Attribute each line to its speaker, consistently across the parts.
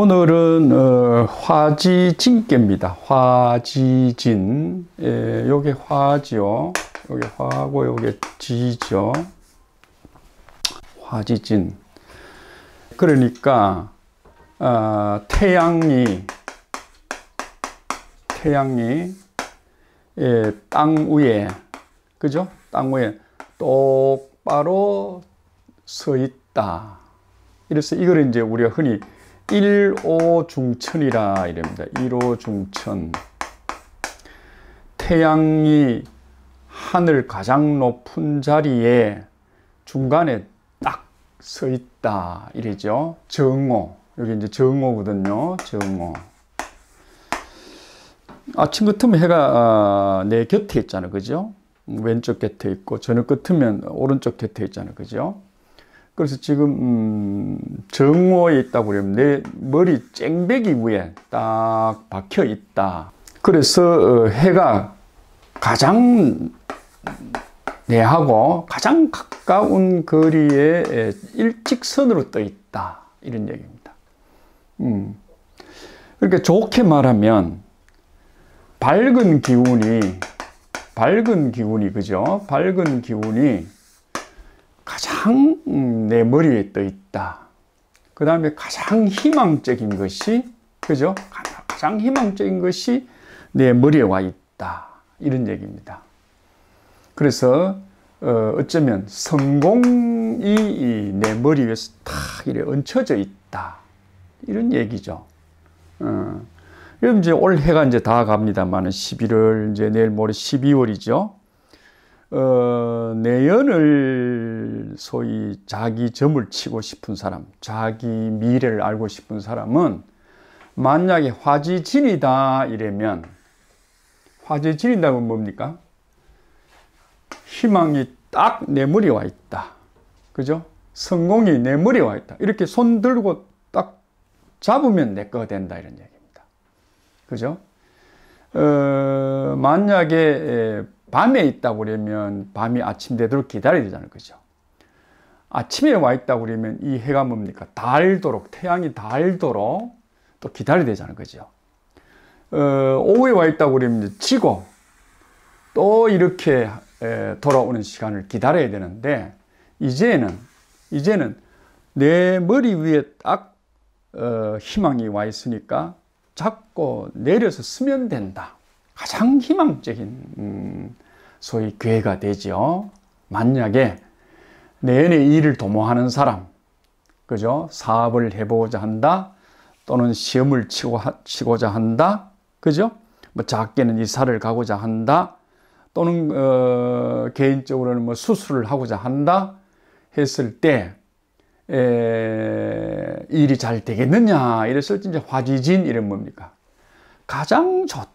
Speaker 1: 오늘은 화지진께입니다. 화지진. 요게 화지요. 요게 화고 요게 지죠. 화지진. 그러니까 태양이 땅 위에, 그죠? 땅 위에 똑바로 서 있다. 이래서 이걸 이제 우리가 흔히 일오중천이라 이럽니다. 일오중천. 태양이 하늘 가장 높은 자리에 중간에 딱 서 있다. 이러죠. 정오. 여기 이제 정오거든요. 정오. 아침 같으면 해가 내 곁에 있잖아요. 그죠? 왼쪽 곁에 있고, 저녁 같으면 오른쪽 곁에 있잖아요. 그죠? 그래서 지금 정오에 있다고 그러면 내 머리 쨍배기 위에 딱 박혀 있다. 그래서 해가 가장 내하고 가장 가까운 거리에 일직선으로 떠 있다. 이런 얘기입니다. 그러니까 좋게 말하면 밝은 기운이 그죠? 밝은 기운이 가장 내 머리에 떠 있다. 그 다음에 가장 희망적인 것이, 그죠? 가장 희망적인 것이 내 머리에 와 있다. 이런 얘기입니다. 그래서 어쩌면 성공이 내 머리 위에서 탁 이렇게 얹혀져 있다. 이런 얘기죠. 그럼 이제 올 해가 이제 다 갑니다만 11월, 이제 내일 모레 12월이죠. 내연을 소위 자기 점을 치고 싶은 사람, 자기 미래를 알고 싶은 사람은 만약에 화지진이다 이러면, 화지진이다고 뭡니까? 희망이 딱 내 머리에 와 있다. 그죠? 성공이 내 머리에 와 있다. 이렇게 손 들고 딱 잡으면 내 거가 된다. 이런 얘기입니다. 그죠? 만약에 밤에 있다고 그러면 밤이 아침 되도록 기다려야 되잖아요. 그죠? 아침에 와 있다고 그러면 이 해가 뭡니까? 달도록, 태양이 달도록 또 기다려야 되잖아요. 그죠? 오후에 와 있다고 그러면 지고 또 이렇게 돌아오는 시간을 기다려야 되는데, 이제는 내 머리 위에 딱 희망이 와 있으니까 잡고 내려서 쓰면 된다. 가장 희망적인 소위 기회가 되죠. 만약에 내년에 일을 도모하는 사람, 그죠? 사업을 해보고자 한다, 또는 시험을 치고자 한다, 그죠? 뭐 작게는 이사를 가고자 한다, 또는 개인적으로는 뭐 수술을 하고자 한다 했을 때 일이 잘 되겠느냐 이랬을 때 이제 화지진 이런 뭡니까? 가장 좋다.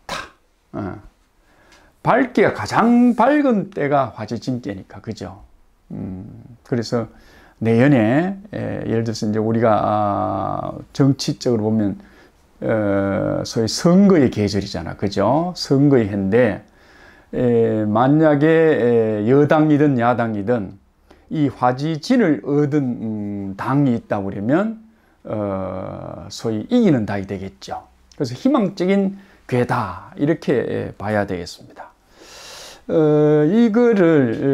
Speaker 1: 밝기가 가장 밝은 때가 화지진께니까, 그죠? 그래서 내년에 예를 들어서 이제 우리가 정치적으로 보면 소위 선거의 계절이잖아, 그죠? 선거의 해인데, 만약에 여당이든 야당이든 이 화지진을 얻은 당이 있다고 그러면 소위 이기는 당이 되겠죠. 그래서 희망적인 괴다 이렇게 봐야 되겠습니다. 이거를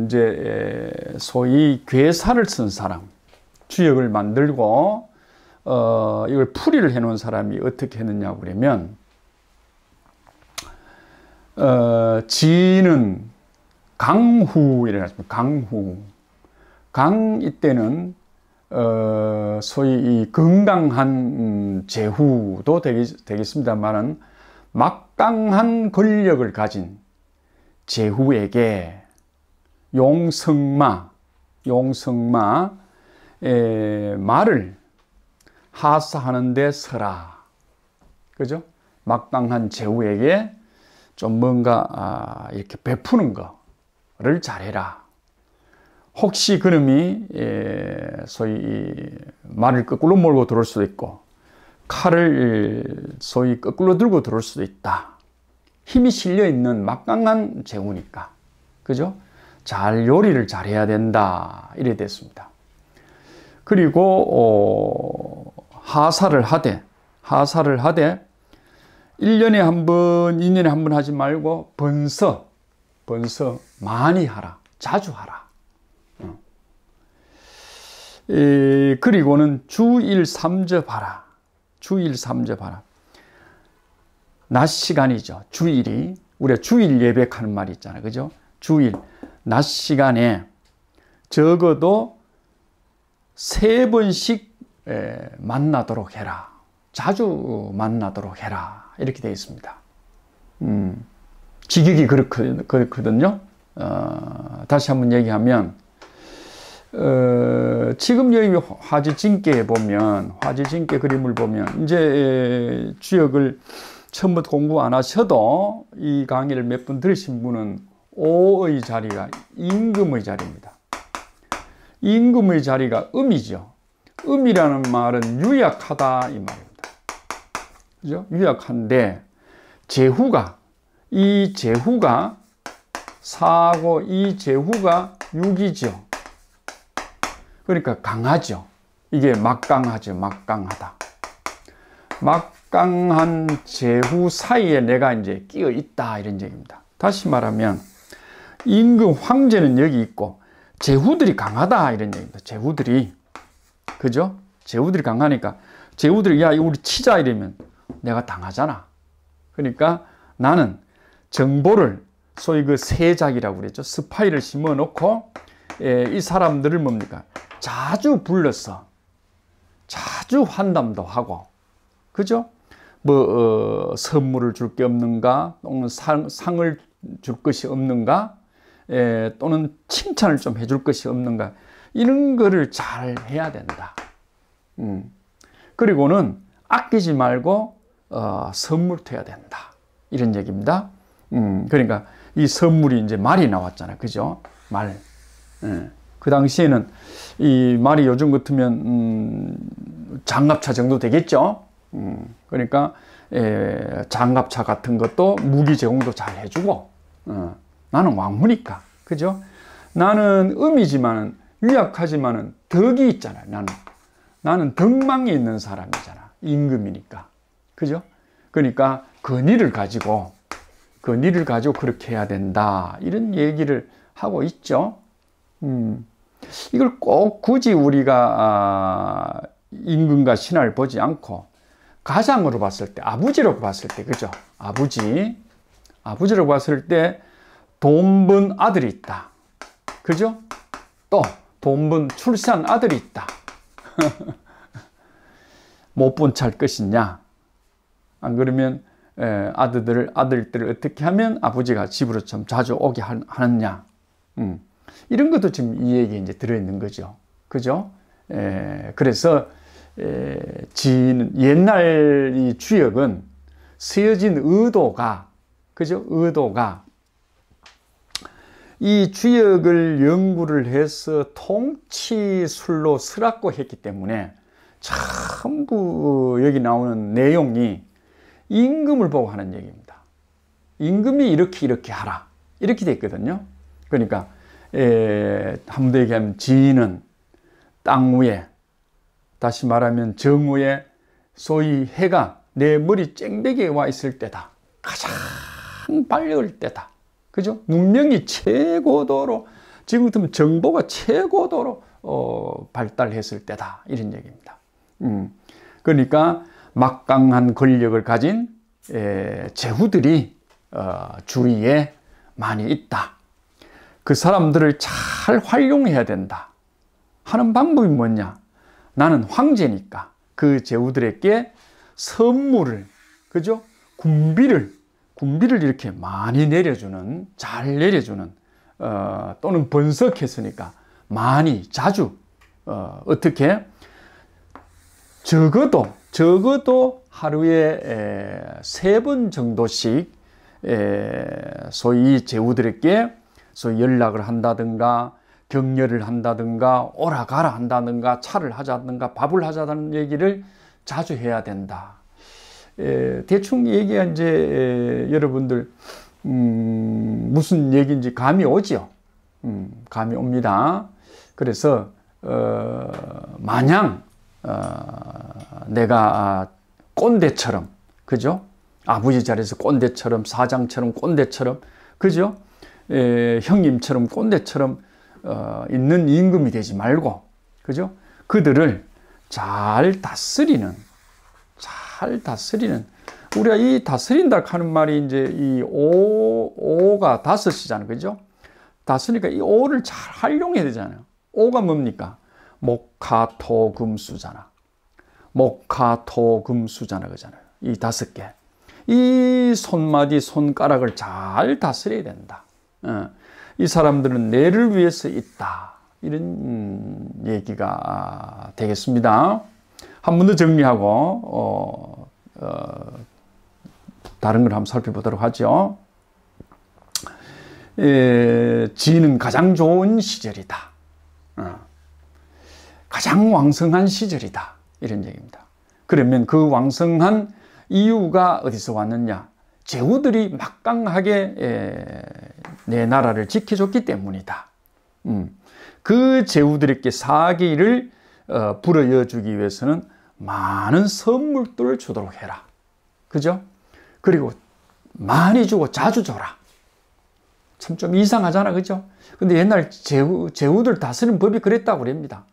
Speaker 1: 이제 소위 괴사를 쓴 사람, 주역을 만들고 이걸 풀이를 해놓은 사람이 어떻게 했느냐고 그러면, 지는 강후 이래가지고 강 이때는 소위 이 건강한 제후도 되겠습니다만은 막강한 권력을 가진 제후에게 용성마 말을 하사하는 데 서라. 그죠? 막강한 제후에게 좀 뭔가 이렇게 베푸는 거를 잘해라. 혹시 그놈이 소위 말을 거꾸로 몰고 들어올 수도 있고 칼을 소위 거꾸로 들고 들어올 수도 있다. 힘이 실려 있는 막강한 제후니까, 그죠? 잘 요리를 잘해야 된다. 이래 됐습니다. 그리고 하사를 하되 1년에 한 번, 2년에 한 번 하지 말고 번서 많이 하라. 자주 하라. 그리고는 주일 삼접하라. 낮 시간이죠. 주일이. 우리가 주일 예배하는 말이 있잖아요. 그죠? 주일. 낮 시간에 적어도 3번씩 만나도록 해라. 자주 만나도록 해라. 이렇게 되어 있습니다. 직역이 그렇거든요. 다시 한번 얘기하면, 지금 여기 화지진께 그림을 보면, 이제 주역을 처음부터 공부 안 하셔도 이 강의를 몇 번 들으신 분은 오의 자리가 임금의 자리입니다. 임금의 자리가 음이죠. 음이라는 말은 유약하다 이 말입니다. 그죠? 유약한데 이 제후가 사고 이 제후가 육이죠. 그러니까 강하죠. 이게 막강하죠. 막강하다. 막강한 제후 사이에 내가 이제 끼어 있다 이런 얘기입니다. 다시 말하면 임금 황제는 여기 있고 제후들이 강하다 이런 얘기입니다. 제후들이. 그죠? 제후들이 강하니까 제후들이 야 우리 치자 이러면 내가 당하잖아. 그러니까 나는 정보를 소위 그 세작이라고 그랬죠. 스파이를 심어 놓고 이 사람들을 뭡니까? 자주 불러서 자주 환담도 하고 그죠? 선물을 줄 게 없는가? 또는 상을 줄 것이 없는가? 또는 칭찬을 좀 해줄 것이 없는가? 이런 거를 잘 해야 된다. 그리고는 아끼지 말고 선물도 해야 된다. 이런 얘기입니다. 그러니까 이 선물이 이제 말이 나왔잖아요. 그죠? 말. 그 당시에는 이 말이 요즘 같으면 장갑차 정도 되겠죠. 그러니까 장갑차 같은 것도 무기 제공도 잘 해주고 나는 왕후니까 그죠? 나는 음이지만 유약하지만은 덕이 있잖아요. 나는 덕망이 있는 사람이잖아. 임금이니까 그죠? 그러니까 권위를 가지고 그렇게 해야 된다 이런 얘기를 하고 있죠. 이걸 꼭 굳이 우리가 임금과 신하를 보지 않고 가장으로 봤을 때, 아버지라고 봤을 때, 그죠? 아버지라고 봤을 때 돈 번 아들이 있다. 그죠? 또 돈 번 출산 아들이 있다. 못 본 찰 것이냐? 안 그러면 아들들을 어떻게 하면 아버지가 집으로 좀 자주 오게 하느냐? 이런 것도 지금 이 얘기에 이제 들어있는 거죠. 그죠? 그래서 옛날 이 주역은 쓰여진 의도가, 그죠? 의도가 이 주역을 연구를 해서 통치술로 쓰라고 했기 때문에 전부 여기 나오는 내용이 임금을 보고 하는 얘기입니다. 임금이 이렇게 하라. 이렇게 돼 있거든요. 그러니까 한 번 더 얘기하면 지인은 땅 위에, 다시 말하면 정 위에 소위 해가 내 머리 쨍대기에 와 있을 때다. 가장 밝을 때다. 그죠? 문명이 최고도로, 지금 같으면 정보가 최고도로 발달했을 때다. 이런 얘기입니다. 그러니까 막강한 권력을 가진 제후들이 주위에 많이 있다. 그 사람들을 잘 활용해야 된다 하는 방법이 뭐냐? 나는 황제니까 그 제후들에게 선물을, 그죠? 군비를 이렇게 많이 내려주는, 잘 내려주는, 또는 번석했으니까 많이, 자주, 어떻게? 적어도 하루에 3번 정도씩, 소위 제후들에게 소위 연락을 한다든가, 격려를 한다든가, 오라 가라 한다든가, 차를 하자든가, 밥을 하자는 얘기를 자주 해야 된다. 대충 얘기가 이제 여러분들 무슨 얘기인지 감이 오죠. 감이 옵니다. 그래서 마냥 내가 꼰대처럼, 그죠? 아버지 자리에서 꼰대처럼, 사장처럼 꼰대처럼, 그죠? 형님처럼 꼰대처럼 있는 임금이 되지 말고, 그죠? 그들을 잘 다스리는, 우리가 이 다스린다 하는 말이 이제 이 오가 다섯이잖아요. 그죠? 다스리니까 이 오를 잘 활용해야 되잖아요. 오가 뭡니까? 목화토금수잖아. 목화토금수잖아. 그잖아요. 이 5개. 이 손마디, 손가락을 잘 다스려야 된다. 이 사람들은 내를 위해서 있다. 이런 얘기가 되겠습니다. 한 번 더 정리하고 다른 걸 한번 살펴보도록 하죠. 지는 가장 좋은 시절이다. 가장 왕성한 시절이다. 이런 얘기입니다. 그러면 그 왕성한 이유가 어디서 왔느냐? 제후들이 막강하게 내 나라를 지켜줬기 때문이다. 그 제후들에게 사기를 불어여주기 위해서는 많은 선물들을 주도록 해라. 그죠? 그리고 많이 주고 자주 줘라. 참 좀 이상하잖아. 그죠? 근데 옛날 제후들 다스리는 법이 그랬다고 그럽니다.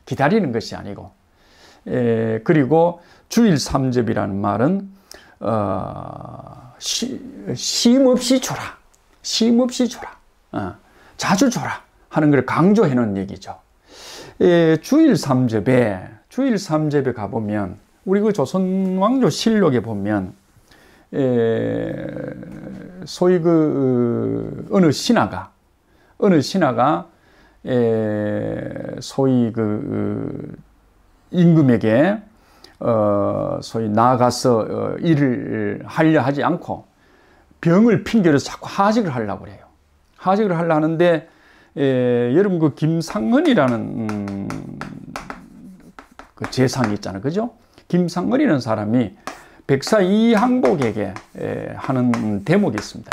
Speaker 1: 기다리는 것이 아니고. 그리고 주일 삼접이라는 말은 쉼없이 줘라. 쉼없이 줘라. 자주 줘라 하는 걸 강조해 놓은 얘기죠. 주일 삼접에 가보면 우리 그 조선왕조 실록에 보면 소위 그 어느 신하가 소위 그 임금에게 소위 나아가서 일을 하려 하지 않고 병을 핑계로 자꾸 하직을 하려고 그래요. 하직을 하려 하는데 여러분 그 김상헌이라는 그 재상이 있잖아요. 그죠? 김상헌이라는 사람이 백사 이항복에게 하는 대목이 있습니다.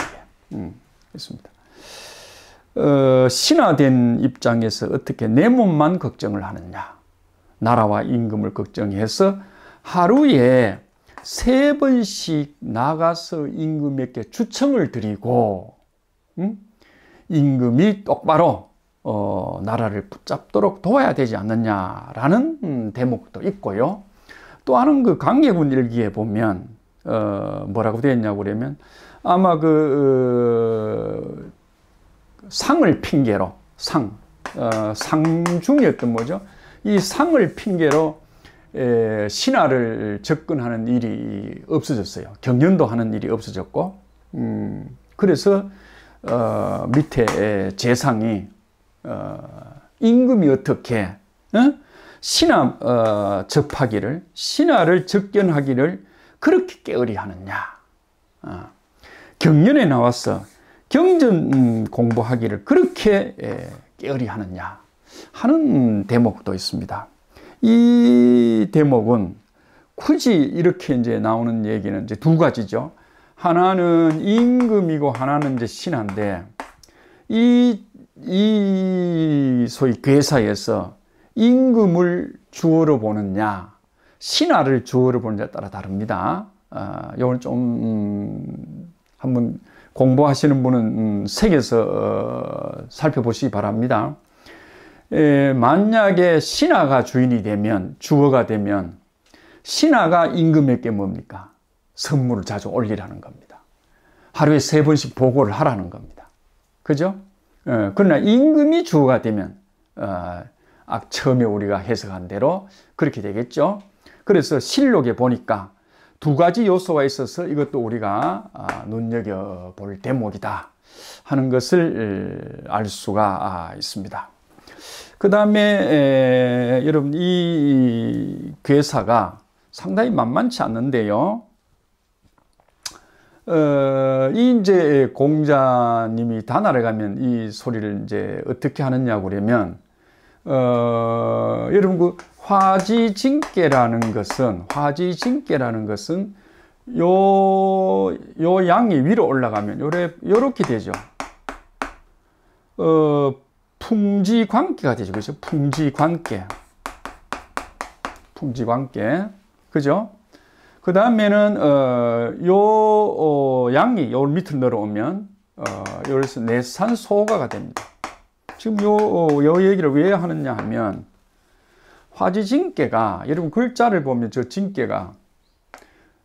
Speaker 1: 있습니다. 신하된 입장에서 어떻게 내 몸만 걱정을 하느냐. 나라와 임금을 걱정해서 하루에 3번씩 나가서 임금에게 추청을 드리고 임금이 똑바로 나라를 붙잡도록 도와야 되지 않느냐라는 대목도 있고요. 또 하는 그 강예군 일기에 보면 뭐라고 되어 있냐고 그러면 아마 그 상을 핑계로 상중이었던 뭐죠? 이 상을 핑계로 신하를 접근하는 일이 없어졌어요. 경연도 하는 일이 없어졌고 그래서 밑에 재상이 임금이 어떻게 신하 접하기를 신하를 접견하기를 그렇게 게으리 하느냐. 경연에 나와서 경전 공부하기를 그렇게 게으리 하느냐 하는 대목도 있습니다. 이 대목은 굳이 이렇게 이제 나오는 얘기는 이제 2가지죠. 하나는 임금이고 하나는 이제 신하인데 이 소위 괴사에서 임금을 주어로 보느냐 신하를 주어로 보느냐에 따라 다릅니다. 이걸 좀 한번 공부하시는 분은 색에서 살펴보시기 바랍니다. 만약에 신하가 주인이 되면 주어가 되면 신하가 임금에게 뭡니까? 선물을 자주 올리라는 겁니다. 하루에 3번씩 보고를 하라는 겁니다. 그죠? 그러나 임금이 주어가 되면 처음에 우리가 해석한 대로 그렇게 되겠죠. 그래서 실록에 보니까 2가지 요소가 있어서 이것도 우리가 눈여겨볼 대목이다 하는 것을 알 수가 있습니다. 그 다음에 여러분 이 괴사가 상당히 만만치 않는데요. 이 이제 공자님이 단하에 가면 이 소리를 이제 어떻게 하느냐 그러면 여러분 그 화지징계라는 것은 요 양이 위로 올라가면 요렇게 되죠. 풍지관계가 되죠. 그렇죠? 풍지관계. 풍지관계. 그죠? 그 다음에는, 양이 요 밑으로 내려오면, 여기서 내산소가가 됩니다. 지금 요 얘기를 왜 하느냐 하면, 화지진께가, 여러분 글자를 보면 저 진께가,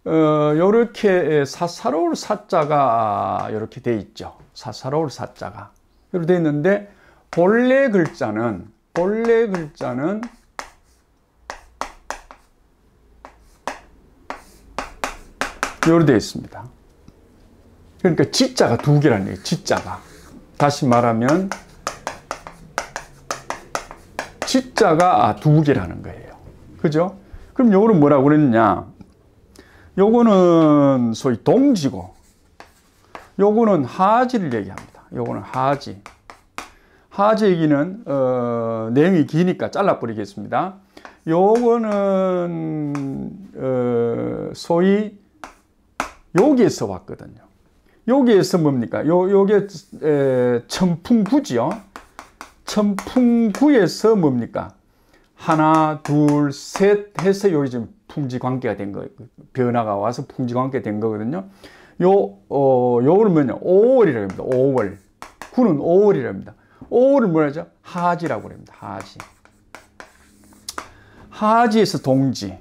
Speaker 1: 요렇게 사사로울 사자가 요렇게 돼 있죠. 사사로울 사자가. 이렇게 돼 있는데, 본래 글자는 요렇게 되어 있습니다. 그러니까 지자가 두 개라는 얘기예요. 지자가. 다시 말하면 지자가 두 개라는 거예요. 그죠? 그럼 요거는 뭐라고 그랬냐? 요거는 소위 동지고, 요거는 하지를 얘기합니다. 요거는 하지. 하지 얘기는 내용이 기니까 잘라버리겠습니다. 요거는 소위 여기에서 왔거든요. 여기에서 뭡니까? 요게 천풍구지요. 천풍구에서 뭡니까? 하나, 둘, 셋 해서 여기 지금 풍지관계가 된 거예요. 변화가 와서 풍지관계가 된 거거든요. 요거를 뭐냐? 5월이라고 합니다. 5월. 구는 5월이라고 합니다. 5월을 뭐라 하죠? 하지라고 합니다. 하지. 하지에서 동지.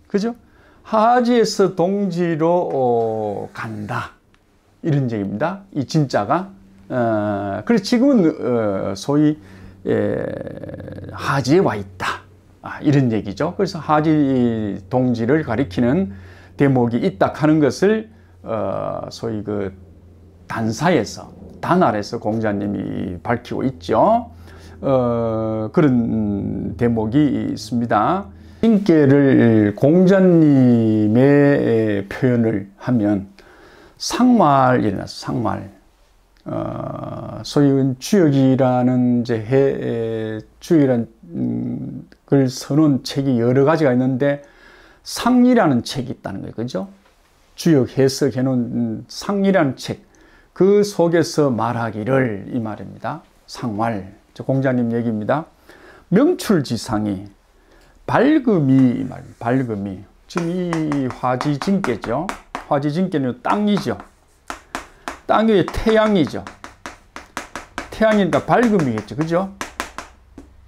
Speaker 1: 그죠? 하지에서 동지로 간다. 이런 얘기입니다. 이 진짜가. 그래서 지금은 소위 하지에 와 있다. 이런 얘기죠. 그래서 하지 동지를 가리키는 대목이 있다 하는 것을 소위 그 단사에서, 단 아래서 공자님이 밝히고 있죠. 그런 대목이 있습니다. 인계를 공자님의 표현을 하면 상말이라서 상말. 소위 주역이라는 주역이라는 걸 써놓은 책이 여러 가지가 있는데 상이라는 책이 있다는 거예요. 그죠? 주역 해석해 놓은 상이라는 책. 그 속에서 말하기를 이 말입니다. 상말. 공자님 얘기입니다. 명출지상이 밝음이 말입니다. 밝음이. 지금 이 화지진께죠. 화지진께는 땅이죠. 땅 위에 태양이죠. 태양이니까 밝음이겠죠. 그죠?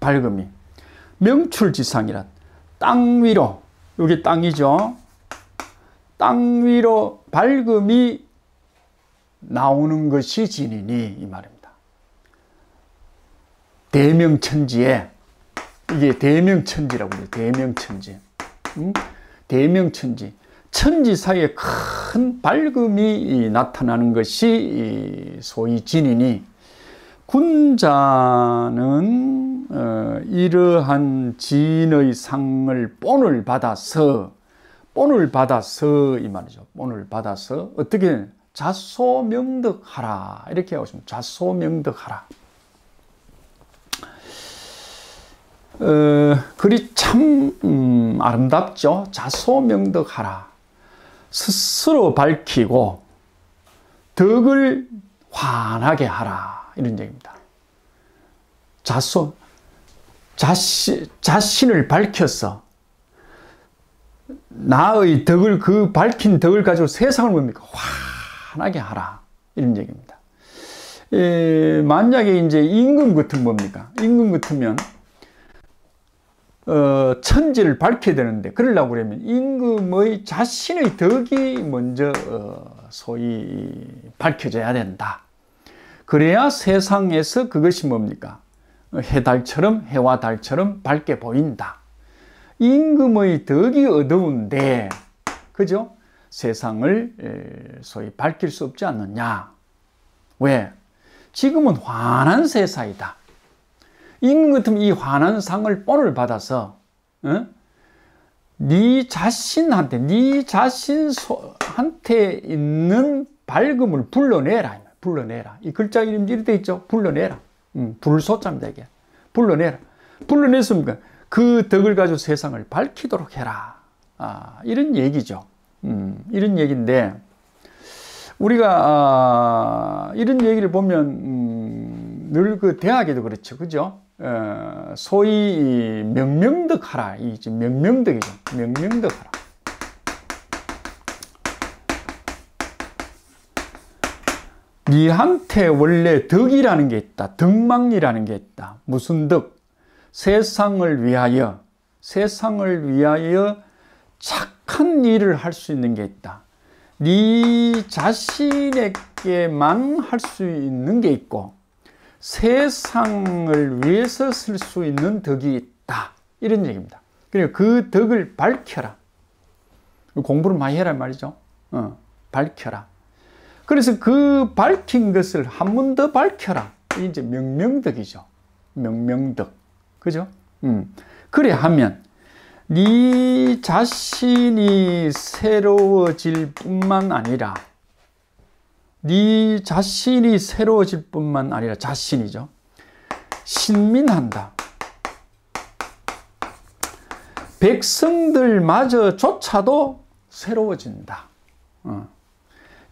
Speaker 1: 밝음이. 명출지상이란 땅 위로, 여기 땅이죠. 땅 위로 밝음이 나오는 것이 진이니 이 말입니다. 대명천지에, 이게 대명천지라고 해요. 대명천지. 대명천지. 천지 사이에 큰 밝음이 나타나는 것이 소위 진이니, 군자는 이러한 진의 상을 본을 받아서 이 말이죠. 본을 받아서 어떻게 자소명덕하라 이렇게 하고 있습니다. 자소명덕하라. 글이 참 아름답죠. 자소명덕하라. 스스로 밝히고 덕을 환하게 하라 이런 얘기입니다. 자신을 밝혀서 나의 덕을, 그 밝힌 덕을 가지고 세상을 뭡니까? 환하게 하라 이런 얘기입니다. 만약에 이제 임금 같은 뭡니까? 임금 같으면 천지를 밝혀야 되는데, 그러려고 그러면 임금의 자신의 덕이 먼저 소위 밝혀져야 된다. 그래야 세상에서 그것이 뭡니까? 해달처럼, 해와 달처럼 밝게 보인다. 임금의 덕이 어두운데, 그죠? 세상을 소위 밝힐 수 없지 않느냐. 왜? 지금은 환한 세상이다. 임금 같으면 이 환한 상을 본을 받아서 네 자신한테 있는 밝음을 불러내라. 불러내라. 이 글자 이름이 이렇게 돼 있죠. 불러내라. 불소자입니다. 이게. 불러내라. 불러냈습니까? 그 덕을 가지고 세상을 밝히도록 해라. 이런 얘기죠. 이런 얘기인데, 우리가 이런 얘기를 보면 늘 그 대학에도 그렇죠. 그죠? 소위 명명덕하라. 이 명명덕이죠. 명명덕하라. 니한테 원래 덕이라는 게 있다. 덕망이라는 게 있다. 무슨 덕? 세상을 위하여 착한 일을 할 수 있는 게 있다. 네 자신에게만 할 수 있는 게 있고 세상을 위해서 쓸 수 있는 덕이 있다. 이런 얘기입니다. 그러니까 그 덕을 밝혀라. 공부를 많이 해라 말이죠. 밝혀라. 그래서 그 밝힌 것을 한 번 더 밝혀라. 이게 이제 명명덕이죠. 명명덕. 그죠? 그래 하면 네 자신이 새로워질 뿐만 아니라 네 자신이 새로워질 뿐만 아니라 자신이죠. 신민한다. 백성들마저조차도 새로워진다.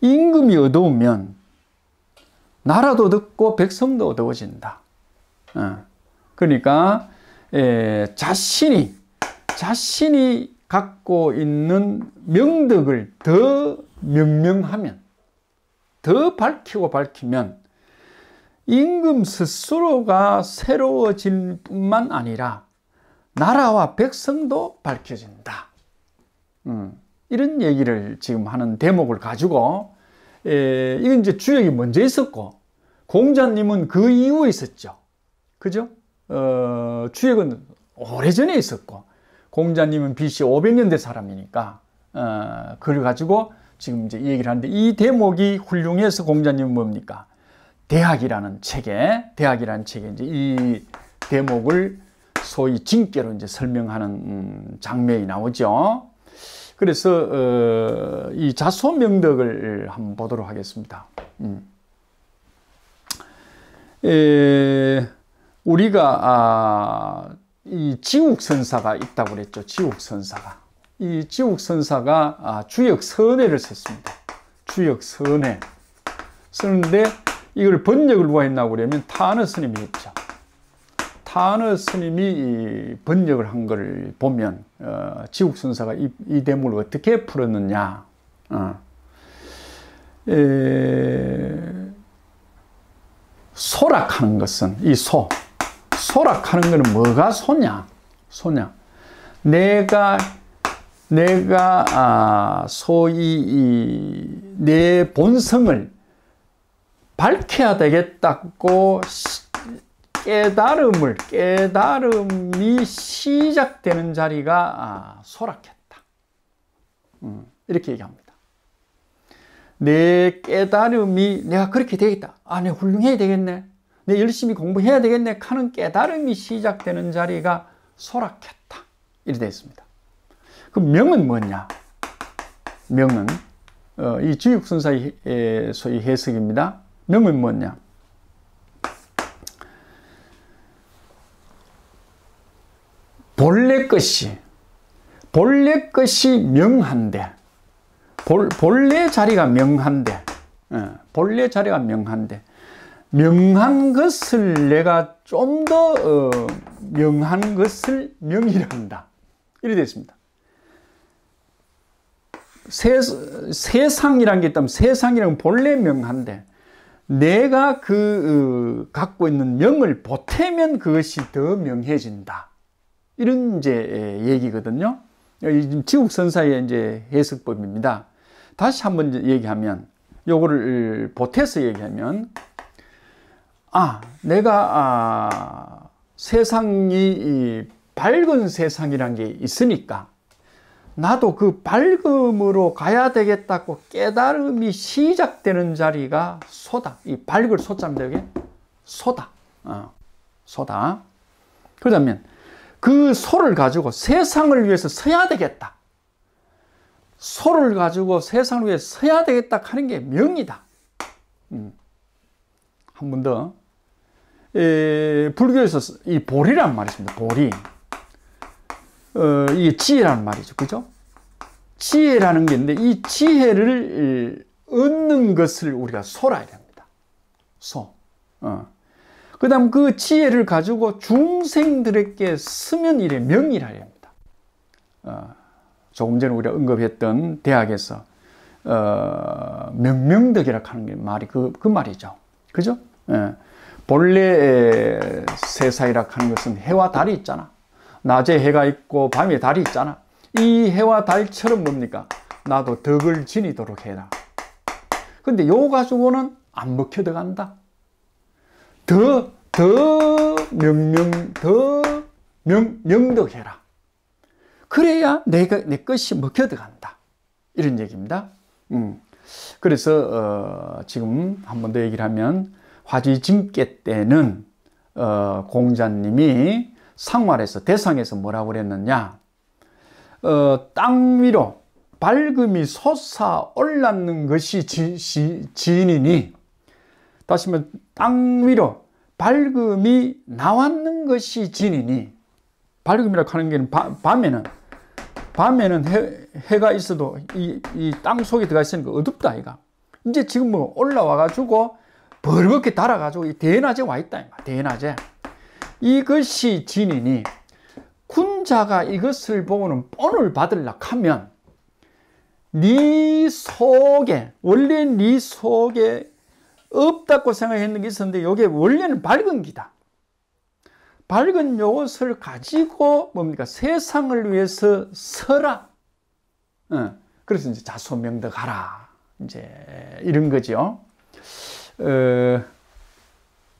Speaker 1: 임금이 어두우면 나라도 어둡고 백성도 어두워진다. 그러니까 자신이 갖고 있는 명덕을 더 명명하면, 더 밝히면 임금 스스로가 새로워질 뿐만 아니라 나라와 백성도 밝혀진다. 이런 얘기를 지금 하는 대목을 가지고 이건 이제 주역이 먼저 있었고 공자님은 그 이후에 있었죠. 그죠? 주역은 오래전에 있었고 공자님은 BC 500년대 사람이니까 그걸 가지고 지금 이제 얘기를 하는데 이 대목이 훌륭해서 공자님은 뭡니까? 대학이라는 책에 이제 이 대목을 소위 징계로 이제 설명하는 장면이 나오죠. 그래서 이 자소명덕을 한번 보도록 하겠습니다. 우리가 이 지국선사가 있다고 그랬죠. 지국선사가. 이 지국선사가 주역선회를 썼습니다. 주역선회. 쓰는데 이걸 번역을 누가 했나고 그러면 타너 스님이 했죠. 타너 스님이 번역을 한 걸 보면 지국선사가 이 대목을 어떻게 풀었느냐. 소락하는 것은 이 소락하는 것은 뭐가 소냐? 내가 소위 내 본성을 밝혀야 되겠다고 깨달음이 시작되는 자리가 소락했다. 이렇게 얘기합니다. 내 깨달음이 내가 그렇게 되겠다. 내가 훌륭해야 되겠네. 내가 열심히 공부해야 되겠네. 하는 깨달음이 시작되는 자리가 소락했다. 이렇게 되어 있습니다. 그럼 명은 뭐냐? 명은 이 주육선사의 소위 해석입니다. 명은 뭐냐? 본래 것이 명한데 본래 자리가 명한데 명한 것을 내가 좀 더 명한 것을 명이라 한다. 이렇게 됐습니다. 세상이란 게 있다면 세상이란 본래 명한데 내가 갖고 있는 명을 보태면 그것이 더 명해진다. 이런 이제 얘기거든요. 지국선사의 이제 해석법입니다. 다시 한번 얘기하면, 요거를 보태서 얘기하면, 내가 세상이 밝은 세상이란 게 있으니까 나도 그 밝음으로 가야 되겠다고 깨달음이 시작되는 자리가 소다. 이 밝을 소자입니다. 여기 소다. 소다. 그러면 그 소를 가지고 세상을 위해서 서야 되겠다. 소를 가지고 세상을 위해서 서야 되겠다 하는 게 명이다. 한 번 더. 불교에서 이 보리란 말이 있습니다. 보리. 이게 지혜라는 말이죠. 그죠? 지혜라는 게 있는데 이 지혜를 얻는 것을 우리가 소라 해야 됩니다. 소. 그 다음 그 지혜를 가지고 중생들에게 쓰면 이래 명이라 합니다. 조금 전에 우리가 언급했던 대학에서 명명덕이라 하는 게 말이 그 말이죠. 그죠? 예. 본래 세상이라 하는 것은 해와 달이 있잖아. 낮에 해가 있고 밤에 달이 있잖아. 이 해와 달처럼 뭡니까? 나도 덕을 지니도록 해라. 근데 요 가지고는 안 먹혀 들어간다. 명덕해라. 그래야 내 것이 먹혀 들어간다. 이런 얘기입니다. 그래서 지금 한 번 더 얘기를 하면 화지징계 때는 공자님이 상활에서 대상에서 뭐라고 그랬느냐? 땅 위로 밝음이 솟아 올랐는 것이 진이니, 다시 말하면 땅 위로 밝음이 나왔는 것이 진이니, 밝음이라고 하는 게 밤에는 해가 있어도 이 땅 속에 들어가 있으니까 어둡다 이가. 이제 지금 뭐 올라와 가지고 벌겋게 달아가지고 이 대낮에 와 있다 이가. 대낮에 이것이 진이니, 군자가 이것을 보고는 본을 받으려고 하면 네 속에, 원래 네 속에 없다고 생각했는 게 있었는데 이게 원래는 밝은 기다. 밝은 요것을 가지고 뭡니까? 세상을 위해서 서라. 그래서 이제 자소명덕하라. 이제 이런 거죠.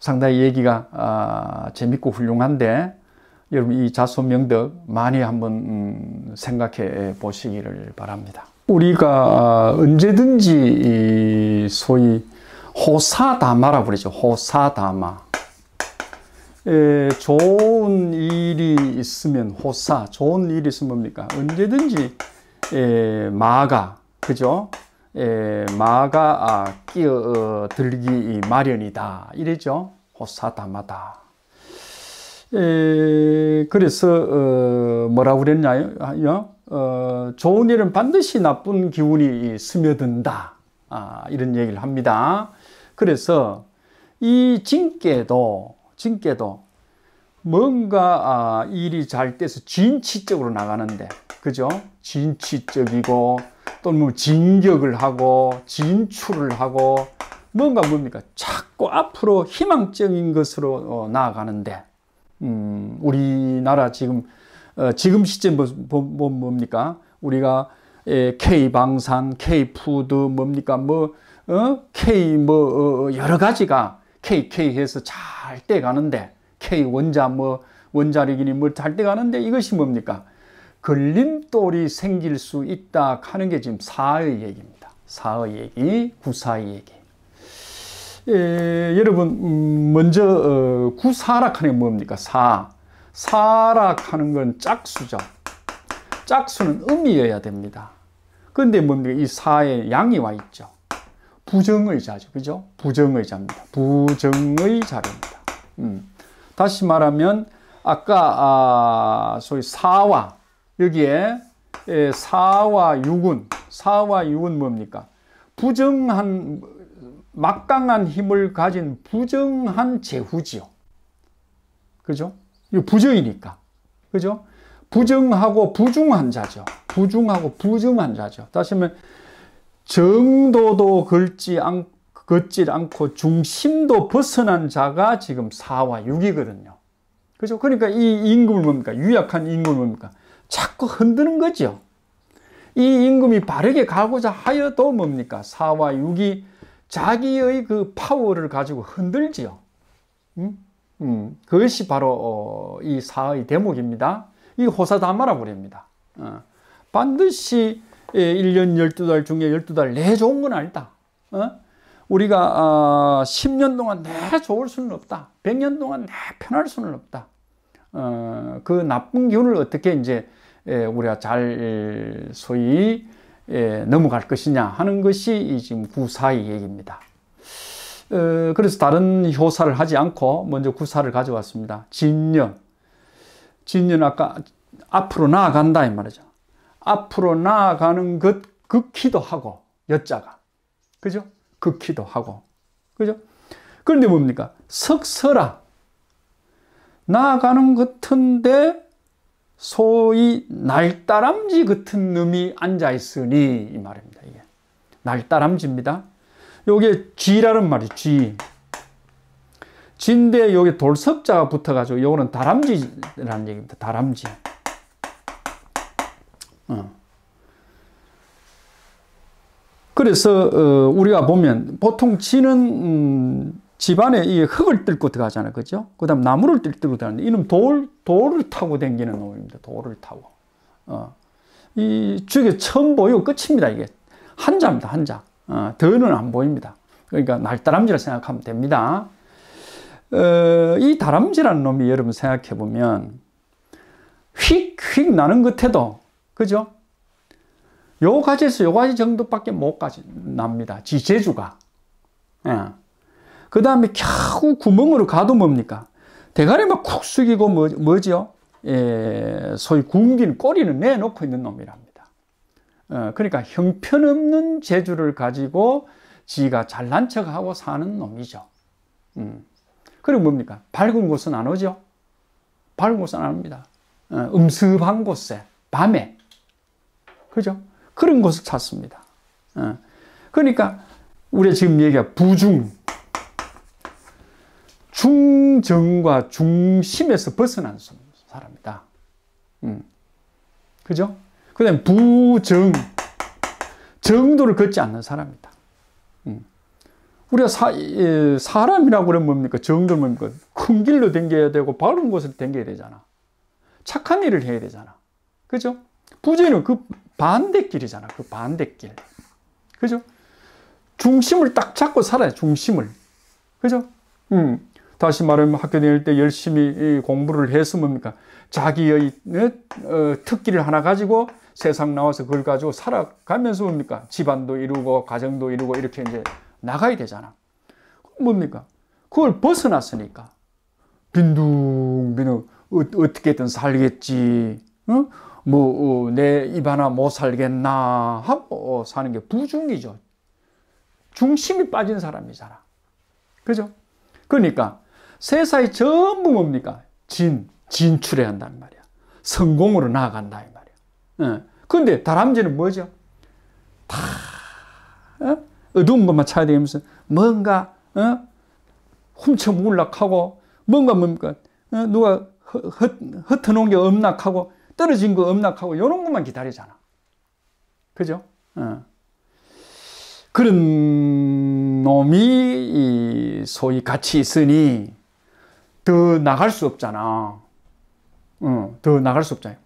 Speaker 1: 상당히 얘기가 재밌고 훌륭한데, 여러분 이 자소명덕 많이 한번 생각해 보시기를 바랍니다. 우리가 언제든지 소위 호사다마라고 그러죠. 호사다마. 좋은 일이 있으면 호사, 좋은 일이 있으면 뭡니까? 언제든지 마가, 그죠? 마가 끼어들기 마련이다. 이래죠. 호사다마다. 그래서 뭐라고 그랬나요? 좋은 일은 반드시 나쁜 기운이 스며든다. 이런 얘기를 합니다. 그래서 이 징계도 뭔가 일이 잘 돼서 진취적으로 나가는데, 그죠? 진취적이고 또는 뭐 진격을 하고 진출을 하고 뭔가 뭡니까? 자꾸 앞으로 희망적인 것으로 나아가는데, 우리나라 지금 시점 뭡니까? 우리가 K방산, K푸드 뭡니까? K 여러 가지가 KK 해서 잘 떼가는데, K원자 원자력이니 잘 떼가는데, 이것이 뭡니까? 걸림돌이 생길 수 있다 하는 게 지금 사의 얘기입니다. 사의 얘기, 구사의 얘기. 여러분, 먼저 구사락 하는 게 뭡니까? 사락 하는 건 짝수죠. 짝수는 음이어야 됩니다. 그런데 뭡니까? 이 사에 양이 와 있죠. 부정의자죠. 그죠? 부정의자입니다. 부정의자입니다. 다시 말하면 아까 소위 사와, 여기에 사와 육은 뭡니까? 부정한, 막강한 힘을 가진 부정한 제후지요. 그죠? 이거 부정이니까. 그죠? 부정하고 부중한 자죠. 부중하고 부정한 자죠. 다시 말하면 정도도 걷질 않고 중심도 벗어난 자가 지금 4와 6이거든요. 그죠? 그러니까 이 임금을 뭡니까? 유약한 임금을 뭡니까? 자꾸 흔드는 거죠. 이 임금이 바르게 가고자 하여도 뭡니까? 4와 6이 자기의 그 파워를 가지고 흔들지요. 그것이 바로 이 사의 대목입니다. 이 호사다마라고 그럽니다. 반드시 1년 12달 중에 12달 내 좋은 건 아니다. 우리가 10년 동안 내 좋을 수는 없다. 100년 동안 내 편할 수는 없다. 그 나쁜 기운을 어떻게 이제 우리가 잘 소위 넘어갈 것이냐 하는 것이 이 지금 구사의 얘기입니다. 그래서 다른 효사를 하지 않고 먼저 구사를 가져왔습니다. 진년 아까 앞으로 나아간다 이 말이죠. 앞으로 나아가는 것 극히도 하고 여자가, 그죠? 극히도 하고, 그죠? 그런데 뭡니까? 석설아, 나아가는 같은데 소위 날다람쥐 같은 놈이 앉아 있으니 이 말입니다. 이게 날다람쥐입니다. 요게 쥐라는 말이 쥐. 쥐인데 여기 돌석자가 붙어가지고 요거는 다람쥐라는 얘기입니다. 다람쥐. 그래서 우리가 보면 보통 쥐는 집안에 이 흙을 뜰고 들어가잖아요. 그죠? 그 다음 나무를 뜰고 들어가는데 이놈 돌을 타고 다니는 놈입니다. 돌을 타고. 이 쥐가 처음 보이고 끝입니다. 이게 한자입니다. 한자. 더는 안 보입니다. 그러니까 날다람쥐라 생각하면 됩니다. 이 다람쥐라는 놈이 여러분 생각해 보면 휙휙 나는 끝에도 그죠? 요 가지에서 요 가지 정도밖에 못 납니다. 지제주가. 그 다음에 겨우 구멍으로 가도 뭡니까? 대가리 막 쿡 숙이고 뭐죠? 소위 굶긴 꼬리는 내놓고 있는 놈이랍니다. 그러니까 형편없는 재주를 가지고 지가 잘난 척하고 사는 놈이죠. 그리고 뭡니까? 밝은 곳은 안 오죠? 밝은 곳은 안 옵니다. 음습한 곳에, 밤에. 그죠? 그런 곳을 찾습니다. 그러니까, 우리가 지금 얘기한 부중, 중정과 중심에서 벗어난 사람이다. 그죠? 그 다음에 부정, 정도를 걷지 않는 사람이다. 우리가 사람이라고 그러면 뭡니까? 정도는 뭡니까? 큰 길로 댕겨야 되고 바른 곳을 댕겨야 되잖아. 착한 일을 해야 되잖아. 그죠? 부정은 그 반대길이잖아. 그 반대길. 그죠? 중심을 딱 잡고 살아요. 중심을. 그죠? 다시 말하면 학교 다닐 때 열심히 공부를 해서 뭡니까? 자기의 특기를 하나 가지고 세상 나와서 그걸 가지고 살아가면서 뭡니까? 집안도 이루고 가정도 이루고 이렇게 이제 나가야 되잖아. 뭡니까? 그걸 벗어났으니까 빈둥빈둥 어떻게든 살겠지. 내 입 하나 못 살겠나 하고 사는 게 부중이죠. 중심이 빠진 사람이잖아. 그죠? 그러니까 세상이 전부 뭡니까? 진출해야 한단 말이야. 성공으로 나아간다 이 말이야. 그런데 다람쥐는 뭐죠? 다 어두운 것만 찾아야 되면서 뭔가 훔쳐 먹으려고 뭔가 뭡니까? 누가 흩어놓은 게 없락하고 떨어진 거 없락하고 이런 것만 기다리잖아. 그죠? 그런 놈이 소위 같이 있으니 더 나갈 수 없잖아. 더 나갈 수 없잖아요.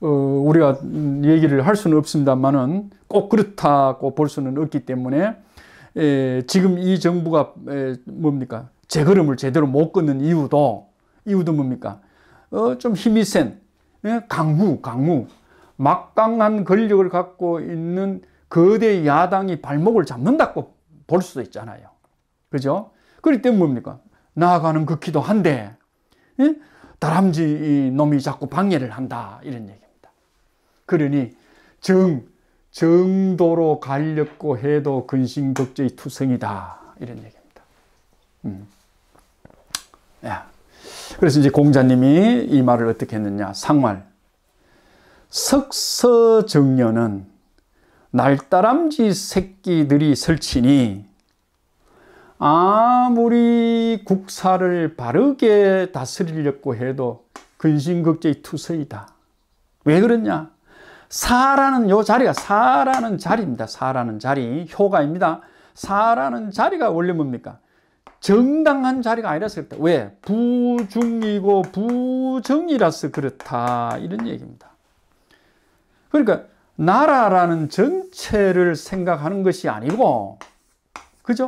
Speaker 1: 우리가 얘기를 할 수는 없습니다만은 꼭 그렇다고 볼 수는 없기 때문에 지금 이 정부가 뭡니까? 제걸음을 제대로 못 걷는 이유도 뭡니까? 좀 힘이 센 강무 막강한 권력을 갖고 있는 거대 야당이 발목을 잡는다고 볼 수도 있잖아요. 그죠? 그렇기 때문에 뭡니까? 나아가는 극히도 한데 다람쥐 놈이 자꾸 방해를 한다 이런 얘기입니다. 그러니 정도로 가려고 해도 근심걱정이 투성이다 이런 얘기입니다. 그래서 이제 공자님이 이 말을 어떻게 했느냐. 상말 석서정년은 날다람쥐 새끼들이 설치니 아무리 국사를 바르게 다스리려고 해도 근심걱정이 투성이다. 왜 그러냐? 사라는 요 자리가 사라는 자리입니다. 사라는 자리 효가입니다. 사라는 자리가 원래 뭡니까? 정당한 자리가 아니라서 그렇다. 왜? 부중이고 부정이라서 그렇다 이런 얘기입니다. 그러니까 나라라는 전체를 생각하는 것이 아니고 그죠?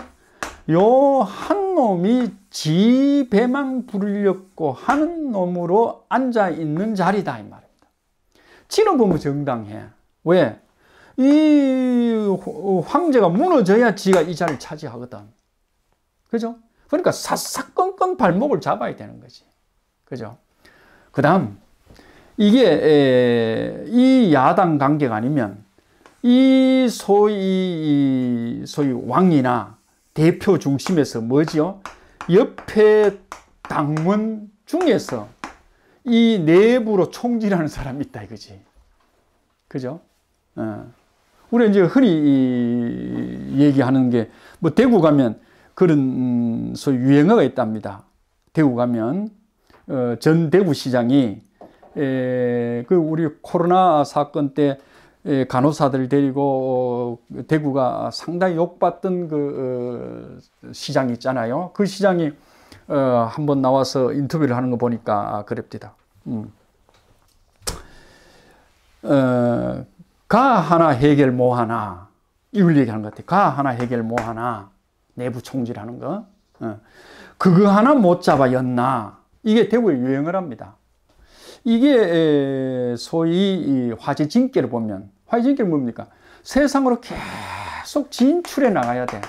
Speaker 1: 요 한 놈이 지 배만 부르려고 하는 놈으로 앉아 있는 자리다 이 말입니다. 지는 보면 정당해. 왜? 이 황제가 무너져야 지가 이 자리를 차지하거든. 그죠? 그러니까 사사건건 발목을 잡아야 되는 거지. 그죠? 그 다음 이게 이 야당 관계가 아니면 이 소위 왕이나 대표 중심에서 뭐지요? 옆에 당원 중에서 이 내부로 총질하는 사람이 있다 이거지. 그죠? 우리가 이제 흔히 얘기하는 게, 뭐, 대구 가면 그런, 소위 유행어가 있답니다. 대구 가면, 전 대구시장이, 우리 코로나 사건 때 간호사들 데리고 대구가 상당히 욕받던 시장이 있잖아요. 그 시장이 한번 나와서 인터뷰를 하는 거 보니까 그랬답니다. 가 하나 해결 뭐 하나, 이걸 얘기하는 것 같아요. 가 하나 해결 뭐 하나, 내부 총질하는 거. 그거 하나 못 잡아였나. 이게 대구의 유행어랍니다. 이게 소위 화재 징계를 보면, 화재 징계는 뭡니까? 세상으로 계속 진출해 나가야 돼.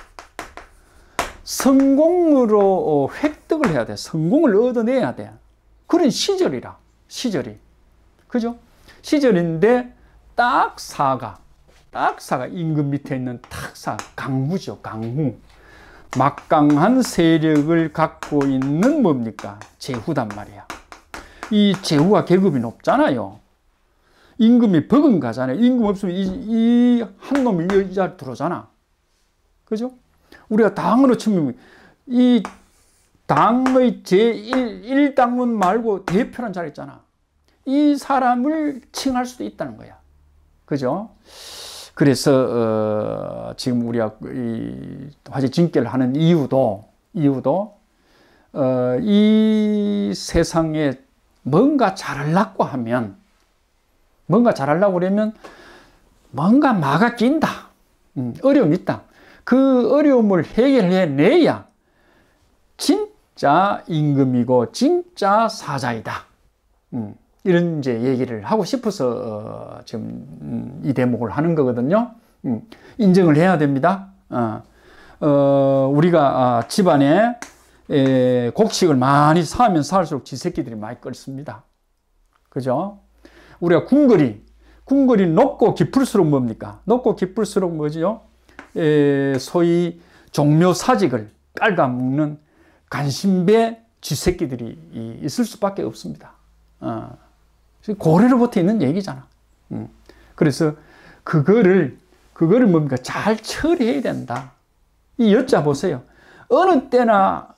Speaker 1: 성공으로 획득을 해야 돼. 성공을 얻어내야 돼. 그런 시절이라, 시절이. 그죠? 시절인데 딱 사가 임금 밑에 있는 탁사, 강무죠, 강무. 막강한 세력을 갖고 있는 뭡니까? 제후단 말이야. 이 제후가 계급이 높잖아요. 임금이 버금가잖아요. 임금 없으면 이 한 놈이 이 자리 들어오잖아. 그죠? 우리가 당으로 치면 이 당의 제1당원 말고 대표란 자리 있잖아. 이 사람을 칭할 수도 있다는 거야. 그죠? 그래서 지금 우리가 이 화재 징계를 하는 이유도 이 세상에 뭔가 잘하려고 하면, 뭔가 잘하려고 그러면 뭔가 막아 낀다. 어려움이 있다. 그 어려움을 해결해내야 진짜 임금이고 진짜 사자이다. 이런 이제 얘기를 하고 싶어서 지금 이 대목을 하는 거거든요. 인정을 해야 됩니다. 우리가 집안에 곡식을 많이 사면 사할수록 지 새끼들이 많이 끓습니다. 그죠? 우리가 궁궐이 높고 깊을수록 뭡니까? 높고 깊을수록 뭐지요? 소위 종묘사직을 깔아먹는 간신배 쥐새끼들이 있을 수밖에 없습니다. 고래로부터 있는 얘기잖아. 그래서 그거를 뭡니까? 잘 처리해야 된다. 이 여쭤보세요. 어느 때나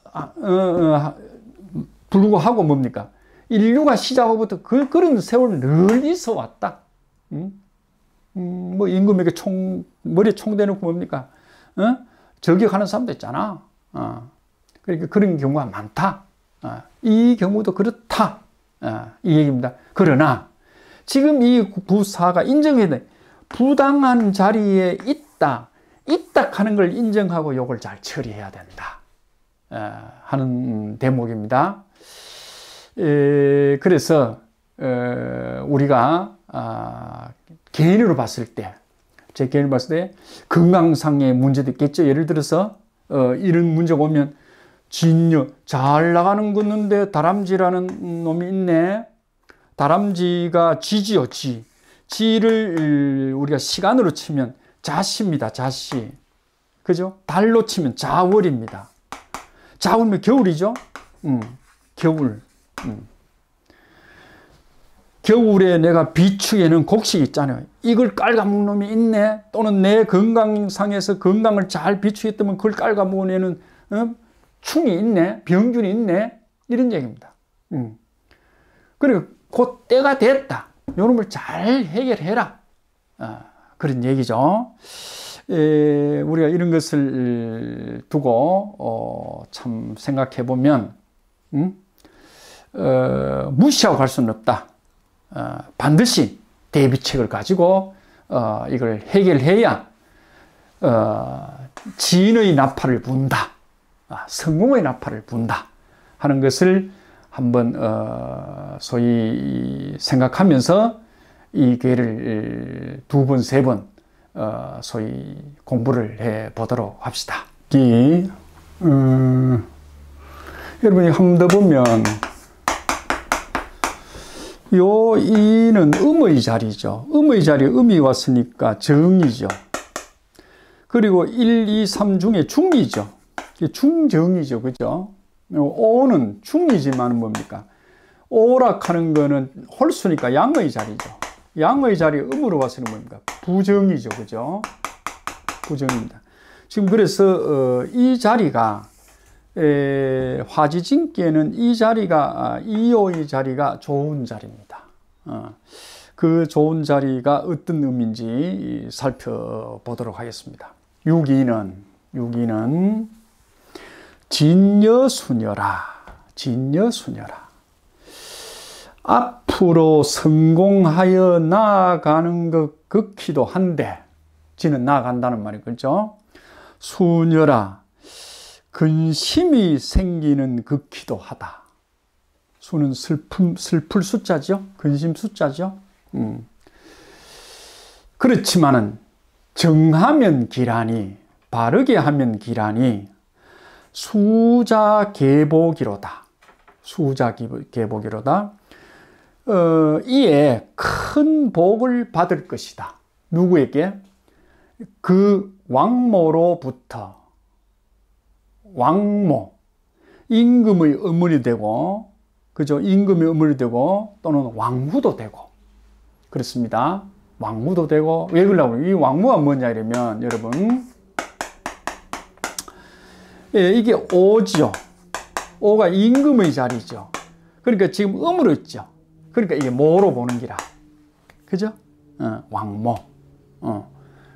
Speaker 1: 불구하고 뭡니까? 인류가 시작하고부터 그런 세월 늘 있어 왔다. 뭐 임금에게 머리에 총 대놓고 뭡니까? 저격하는 사람도 있잖아. 그러니까 그런 경우가 많다. 이 경우도 그렇다. 이 얘기입니다. 그러나 지금 이 부사가 인정해야 돼. 부당한 자리에 있다 하는 걸 인정하고 이걸 잘 처리해야 된다 하는 대목입니다. 그래서 우리가 개인으로 봤을 때, 제 개인으로 봤을 때 건강상의 문제도 있겠죠. 예를 들어서 이런 문제가 오면 진료 잘 나가는 건데 다람쥐라는 놈이 있네. 다람쥐가 쥐지요, 쥐. 쥐를 우리가 시간으로 치면 자시입니다, 자시. 그죠? 달로 치면 자월입니다. 자월이면 겨울이죠? 겨울. 겨울에 내가 비축에는 곡식 있잖아요. 이걸 깔아먹는 놈이 있네. 또는 내 건강상에서 건강을 잘 비축했다면 그걸 깔아먹는 애는 충이 있네. 병균이 있네. 이런 얘기입니다. 그리고 곧 때가 됐다. 요놈을 잘 해결해라. 그런 얘기죠. 우리가 이런 것을 두고 참 생각해 보면 무시하고 갈 수는 없다. 반드시 대비책을 가지고 이걸 해결해야 진의 나팔을 분다. 성공의 나팔을 분다 하는 것을 한번 소위 생각하면서 이 기회를 두 번, 세 번 소위 공부를 해 보도록 합시다. 여러분이 한번 더 보면 요 이는 음의 자리죠. 음의 자리에 음이 왔으니까 정이죠. 그리고 1, 2, 3 중에 중이죠. 중정이죠. 그죠? 오는 충이지만 뭡니까? 오락하는 거는 홀수니까 양의 자리죠. 양의 자리 음으로 봐서는 뭡니까? 부정이죠. 그죠? 부정입니다. 지금 그래서 이 자리가 화지진께는 이 자리가 이요의 자리가 좋은 자리입니다. 그 좋은 자리가 어떤 의미인지 살펴보도록 하겠습니다. 유기는 진여수녀라. 진여수녀라. 앞으로 성공하여 나아가는 것 극히도 한데, 지는 나아간다는 말이 그렇죠? 수녀라. 근심이 생기는 극히도 하다. 수는 슬플 숫자죠? 근심 숫자죠? 그렇지만은 정하면 기란이, 바르게 하면 기란이 수자계복이로다. 수자계복이로다. 이에 큰 복을 받을 것이다. 누구에게? 그 왕모로부터. 왕모. 임금의 어머니 되고, 그죠? 임금의 어머니 되고, 또는 왕후도 되고. 그렇습니다. 왕후도 되고. 왜 그러려고? 이 왕후가 뭐냐, 이러면, 여러분. 예, 이게 오죠. 오가 임금의 자리죠. 그러니까 지금 음으로 있죠. 그러니까 이게 모로 보는 기라. 그죠? 왕모.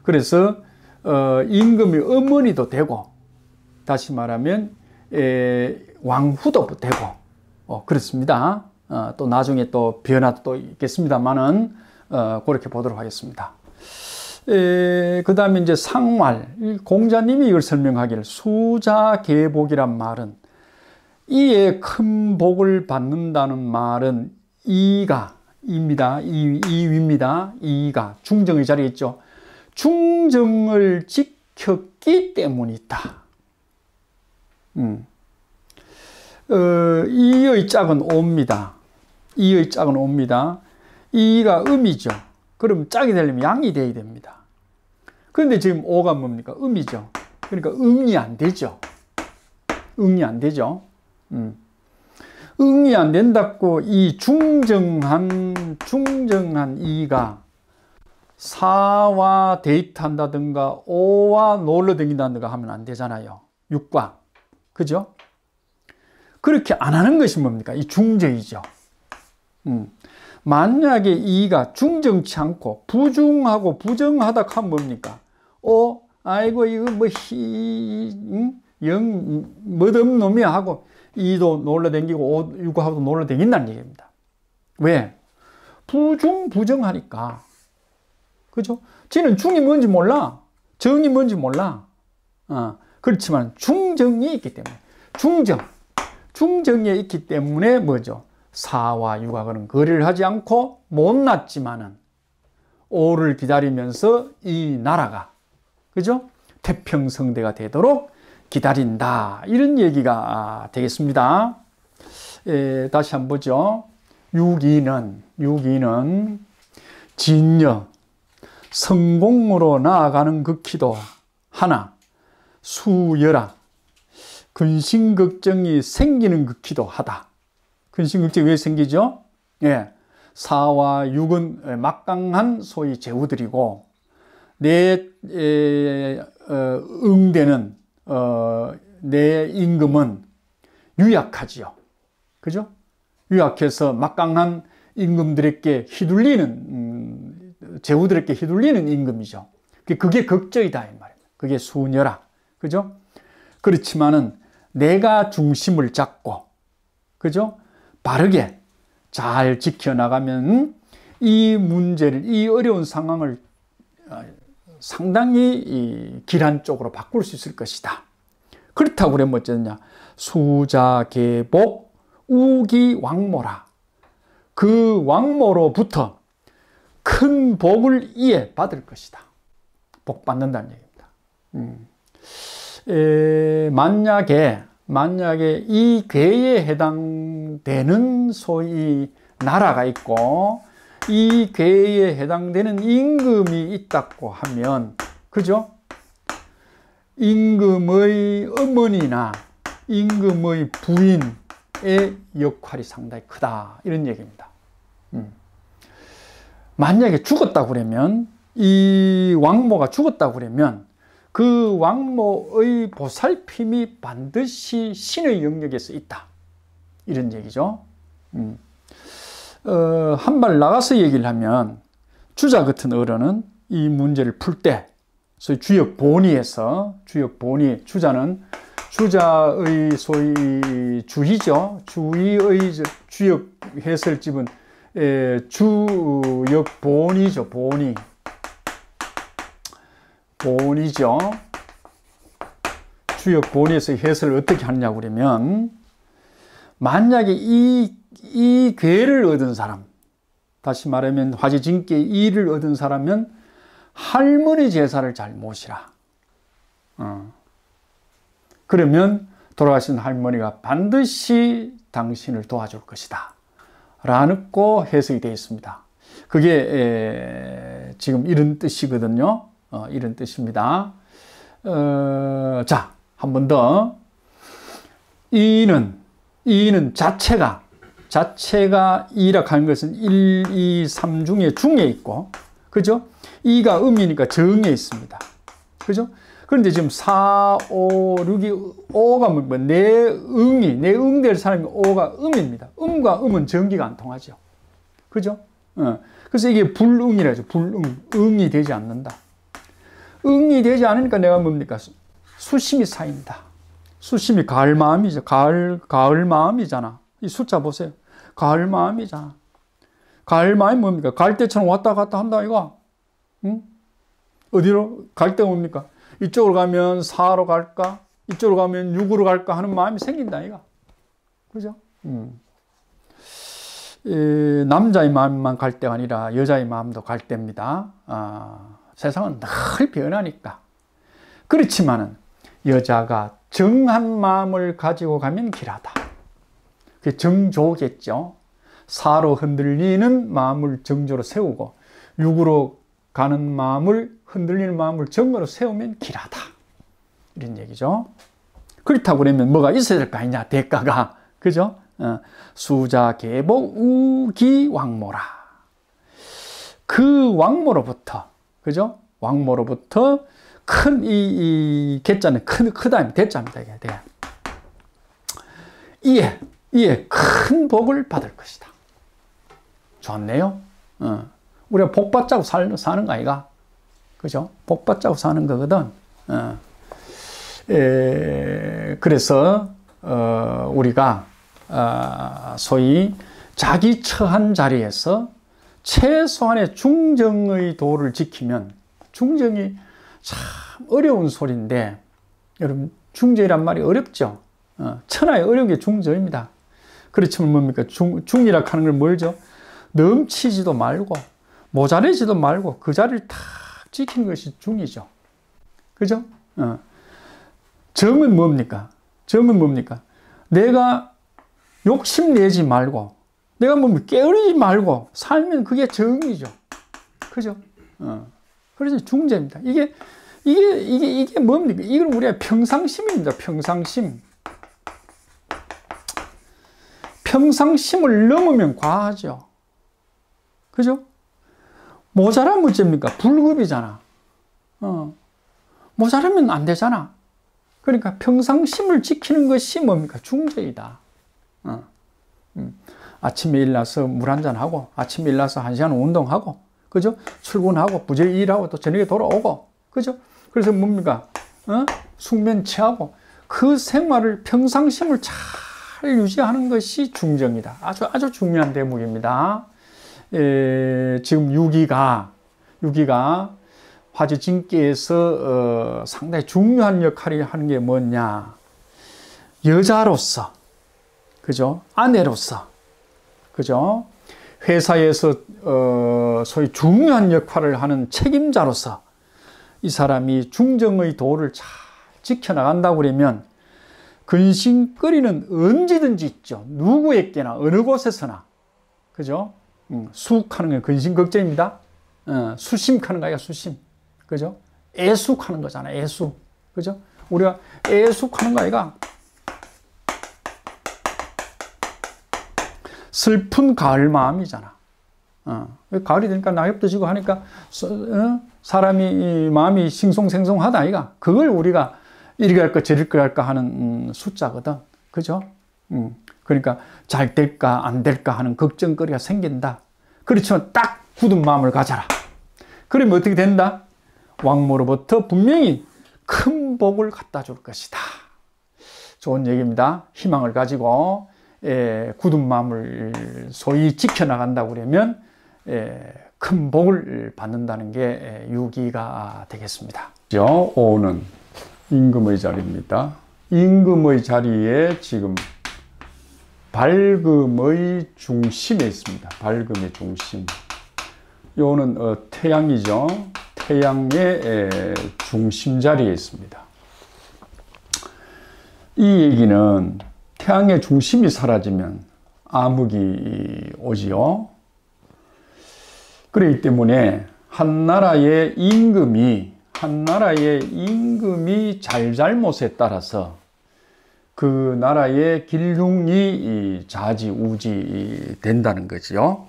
Speaker 1: 그래서, 임금의 어머니도 되고, 다시 말하면, 왕후도 되고, 그렇습니다. 또 나중에 또 변화도 또 있겠습니다만은, 그렇게 보도록 하겠습니다. 그 다음에 이제 상말, 공자님이 이걸 설명하기를 수자계복이란 말은 이에 큰 복을 받는다는 말은 이입니다. 이가 중정의 자리에 있죠. 중정을 지켰기 때문이다. 이의 짝은 옵니다. 이의 짝은 옵니다. 이가 음이죠. 그럼 짝이 되려면 양이 돼야 됩니다. 그런데 지금 오가 뭡니까? 음이죠. 그러니까 응이 안 되죠. 응이 안 되죠. 응이 안 된다고 이 중정한 이가 사와 데이트한다든가 오와 놀러 다닌다든가 하면 안 되잖아요. 육과. 그죠? 그렇게 안 하는 것이 뭡니까? 이 중정이죠. 만약에 이가 중정치 않고 부중하고 부정하다 하면 뭡니까? 아이고 이거 멋없는 놈이야 하고 이도 놀러 다니고 육하고도 놀러 다닌다는 얘기입니다. 왜? 부정하니까. 그죠? 지는 중이 뭔지 몰라. 정이 뭔지 몰라. 그렇지만 중정이 있기 때문에 중정에 있기 때문에 뭐죠? 사와 육하고는 거리를 하지 않고 못났지만은 오를 기다리면서 이 나라가 그죠? 태평성대가 되도록 기다린다. 이런 얘기가 되겠습니다. 다시 한번 보죠. 유기는 진여 성공으로 나아가는 극히도 하나 수여라 근심걱정이 생기는 극히도 하다. 근심걱정이 왜 생기죠? 예, 사와 육은 막강한 소위 제후들이고 내 응대는 내 임금은 유약하지요. 그죠? 유약해서 막강한 임금들에게 휘둘리는 제후들에게 휘둘리는 임금이죠. 그게 걱정이다 이 말입니다. 그게 수녀라. 그죠? 그렇지만은 내가 중심을 잡고 그죠? 바르게 잘 지켜나가면 이 문제를 이 어려운 상황을 상당히 길한 쪽으로 바꿀 수 있을 것이다. 그렇다고 그러면 어쩌냐? 수자계복 우기왕모라. 그 왕모로부터 큰 복을 이에 받을 것이다. 복 받는다는 얘기입니다. 만약에 이 괴에 해당되는 소위 나라가 있고 이 괴에 해당되는 임금이 있다고 하면 그죠? 임금의 어머니나 임금의 부인의 역할이 상당히 크다. 이런 얘기입니다. 만약에 죽었다 그러면, 이 왕모가 죽었다 그러면 그 왕모의 보살핌이 반드시 신의 영역에서 있다. 이런 얘기죠. 한 발 나가서 얘기를 하면, 주자 같은 어른은 이 문제를 풀 때, 소위 주역 본의에서, 주자는 주자의 소위 주의죠. 주의의 주역 해설집은 주역 본의죠. 본의죠. 주역 본의에서 해설을 어떻게 하느냐 그러면, 만약에 이 괴를 얻은 사람, 다시 말하면 화지진께 이를 얻은 사람은 할머니 제사를 잘 모시라. 그러면 돌아가신 할머니가 반드시 당신을 도와줄 것이다. 라고 해석이 되어 있습니다. 그게 지금 이런 뜻이거든요. 이런 뜻입니다. 자, 한 번 더. 이는 자체가 이라고 하는 것은 1, 2, 3 중에 중에 있고, 그죠? 이가 음이니까 정에 있습니다. 그죠? 그런데 지금 4, 5, 6이, 5가 뭐, 내 응될 사람이 5가 음입니다. 음과 음은 전기가 안 통하죠. 그죠? 그래서 이게 불응이라 하죠. 응이 되지 않는다. 응이 되지 않으니까 내가 뭡니까? 수심이 쌓인다. 수심이 가을 마음이죠. 가을 마음이잖아. 이 숫자 보세요. 가을 마음이잖아. 가을 마음이 뭡니까? 갈 때처럼 왔다 갔다 한다, 이거. 응? 어디로? 갈 때가 뭡니까? 이쪽으로 가면 4로 갈까? 이쪽으로 가면 6으로 갈까? 하는 마음이 생긴다, 이거. 그죠? 남자의 마음만 갈 때가 아니라 여자의 마음도 갈 때입니다. 세상은 늘 변하니까. 그렇지만은 여자가 정한 마음을 가지고 가면 길하다. 그게 정조겠죠. 4로 흔들리는 마음을 정조로 세우고 6으로 가는 마음을, 흔들리는 마음을 정으로 세우면 길하다. 이런 얘기죠. 그렇다고 그러면 뭐가 있어야 될 거 아니냐, 대가가. 그죠? 수자, 계복, 우기, 왕모라. 그 왕모로부터, 그죠? 왕모로부터 큰 이 개자는 크다, 대자입니다. 이게 이에 큰 복을 받을 것이다. 좋네요. 우리가 복 받자고 사는 거 아이가? 그죠? 복 받자고 사는 거거든. 그래서 우리가 소위 자기 처한 자리에서 최소한의 중정의 도를 지키면, 중정이 참 어려운 소리인데, 여러분 중정이란 말이 어렵죠. 천하의 어려운 게 중정입니다. 그렇지만 뭡니까? 중이라 하는 걸 뭘죠? 넘치지도 말고 모자라지도 말고 그 자리를 탁 지키는 것이 중이죠. 그죠? 정은 뭡니까? 내가 욕심내지 말고, 내가 뭐 게으르지 말고 살면 그게 정이죠. 그죠? 그래서 중재입니다. 이게 뭡니까? 이건 우리가 평상심입니다. 평상심을 넘으면 과하죠. 그죠? 모자라면 어쩝니까? 불급이잖아. 모자라면 안 되잖아. 그러니까 평상심을 지키는 것이 뭡니까? 중재이다. 아침에 일어나서 물 한잔하고, 아침에 일어나서 1시간 운동하고, 그죠? 출근하고, 부지런히 일하고, 또 저녁에 돌아오고, 그죠? 그래서 뭡니까? 숙면 취하고, 그 생활을, 평상심을 잘 유지하는 것이 중정이다. 아주 중요한 대목입니다. 지금 유기가 화지진께에서 상당히 중요한 역할을 하는 게 뭐냐? 여자로서, 그죠? 아내로서, 그죠? 회사에서 소위 중요한 역할을 하는 책임자로서 이 사람이 중정의 도를 잘 지켜나간다고 그러면 근심거리는 언제든지 있죠. 누구에게나 어느 곳에서나. 그죠? 수욱하는 건 근심걱정입니다. 수심하는 거야, 수심. 그죠? 애숙하는 거잖아, 애숙. 그죠? 우리가 애숙하는 거 아이가? 슬픈 가을 마음이잖아. 가을이 되니까 낙엽도 지고 하니까 사람이 마음이 싱송생송하다 아이가. 그걸 우리가 이리 갈까 저리 갈까 하는 숫자거든. 그죠? 그러니까 잘 될까 안 될까 하는 걱정거리가 생긴다. 그렇지만 딱 굳은 마음을 가져라. 그러면 어떻게 된다? 왕모로부터 분명히 큰 복을 갖다 줄 것이다. 좋은 얘기입니다. 희망을 가지고 굳은 마음을 소위 지켜나간다고 그러면 큰 복을 받는다는 게 유기가 되겠습니다. 5는 임금의 자리입니다. 임금의 자리에 지금 밝음의 중심에 있습니다. 밝음의 중심. 요는 태양이죠. 태양의 중심 자리에 있습니다. 이 얘기는 태양의 중심이 사라지면 암흑이 오지요. 그렇기 때문에 한 나라의 임금이 잘잘못에 따라서 그 나라의 길흉이 좌지우지 된다는 거죠.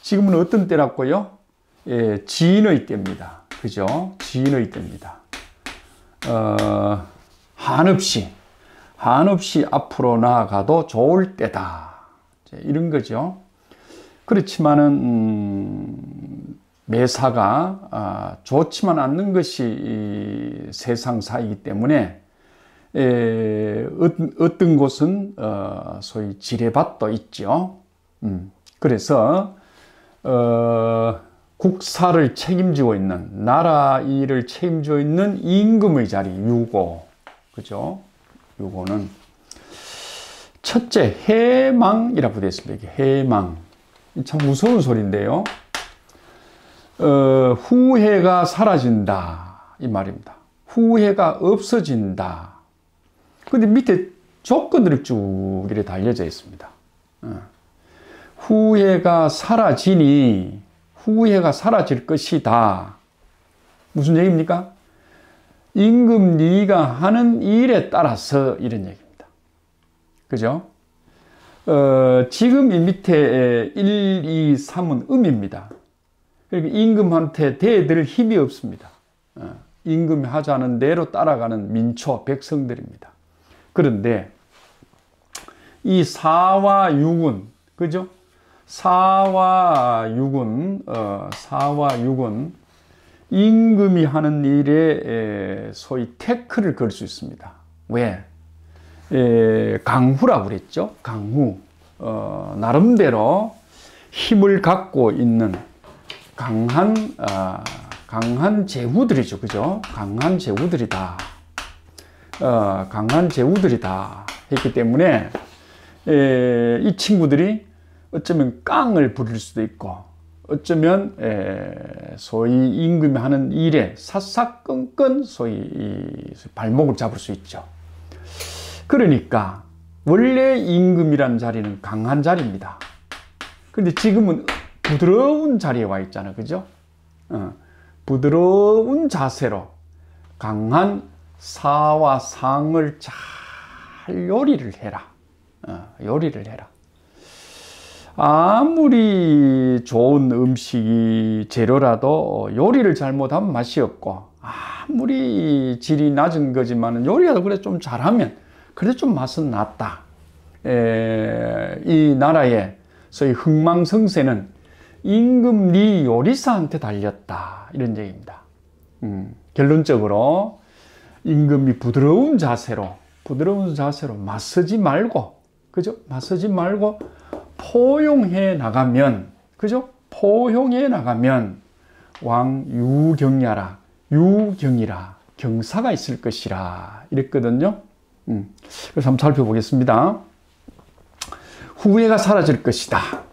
Speaker 1: 지금은 어떤 때라고요? 지인의 때입니다. 그죠? 지인의 때입니다. 한없이 앞으로 나아가도 좋을 때다. 이런 거죠. 그렇지만은 매사가 좋지만 않는 것이 세상사이기 때문에 어떤 곳은 소위 지뢰밭도 있죠. 그래서 국사를 책임지고 있는, 나라 일을 책임지고 있는 임금의 자리, 유고. 그죠? 유고는 첫째 해망이라고 되어 있습니다. 해망. 참 무서운 소리인데요. 후회가 사라진다. 이 말입니다. 후회가 없어진다. 근데 밑에 조건들이 쭉 이렇게 달려져 있습니다. 후회가 사라지니, 후회가 사라질 것이다. 무슨 얘기입니까? 임금 네가 하는 일에 따라서 이런 얘기입니다. 그죠? 지금 이 밑에 1, 2, 3은 음입니다. 그러니까 임금한테 대들 힘이 없습니다. 임금이 하자는 대로 따라가는 민초, 백성들입니다. 그런데 이 4와 6은, 그죠? 4와 6은 임금이 하는 일에 소위 태클을 걸 수 있습니다. 왜? 강후라고 그랬죠. 강후. 나름대로 힘을 갖고 있는 강한 제후들이죠. 그죠? 강한 제후들이다. 강한 제후들이다. 했기 때문에 이 친구들이 어쩌면 깡을 부릴 수도 있고, 어쩌면 소위 임금이 하는 일에 사사건건 소위 발목을 잡을 수 있죠. 그러니까 원래 임금이라는 자리는 강한 자리입니다. 그런데 지금은 부드러운 자리에 와 있잖아요. 그죠? 부드러운 자세로 강한 사와 상을 잘 요리를 해라. 요리를 해라. 아무리 좋은 음식이 재료라도 요리를 잘못하면 맛이 없고, 아무리 질이 낮은 거지만 요리라도 그래 좀 잘하면 그래도 좀 맛은 낫다. 이 나라의 소위 흥망성쇠는 임금 네 요리사한테 달렸다. 이런 얘기입니다. 결론적으로 임금이 부드러운 자세로 맞서지 말고, 그죠? 맞서지 말고 포용해 나가면, 그죠? 포용해 나가면 왕 유경야라, 유경이라, 경사가 있을 것이라 이랬거든요. 그래서 한번 살펴보겠습니다. 후회가 사라질 것이다.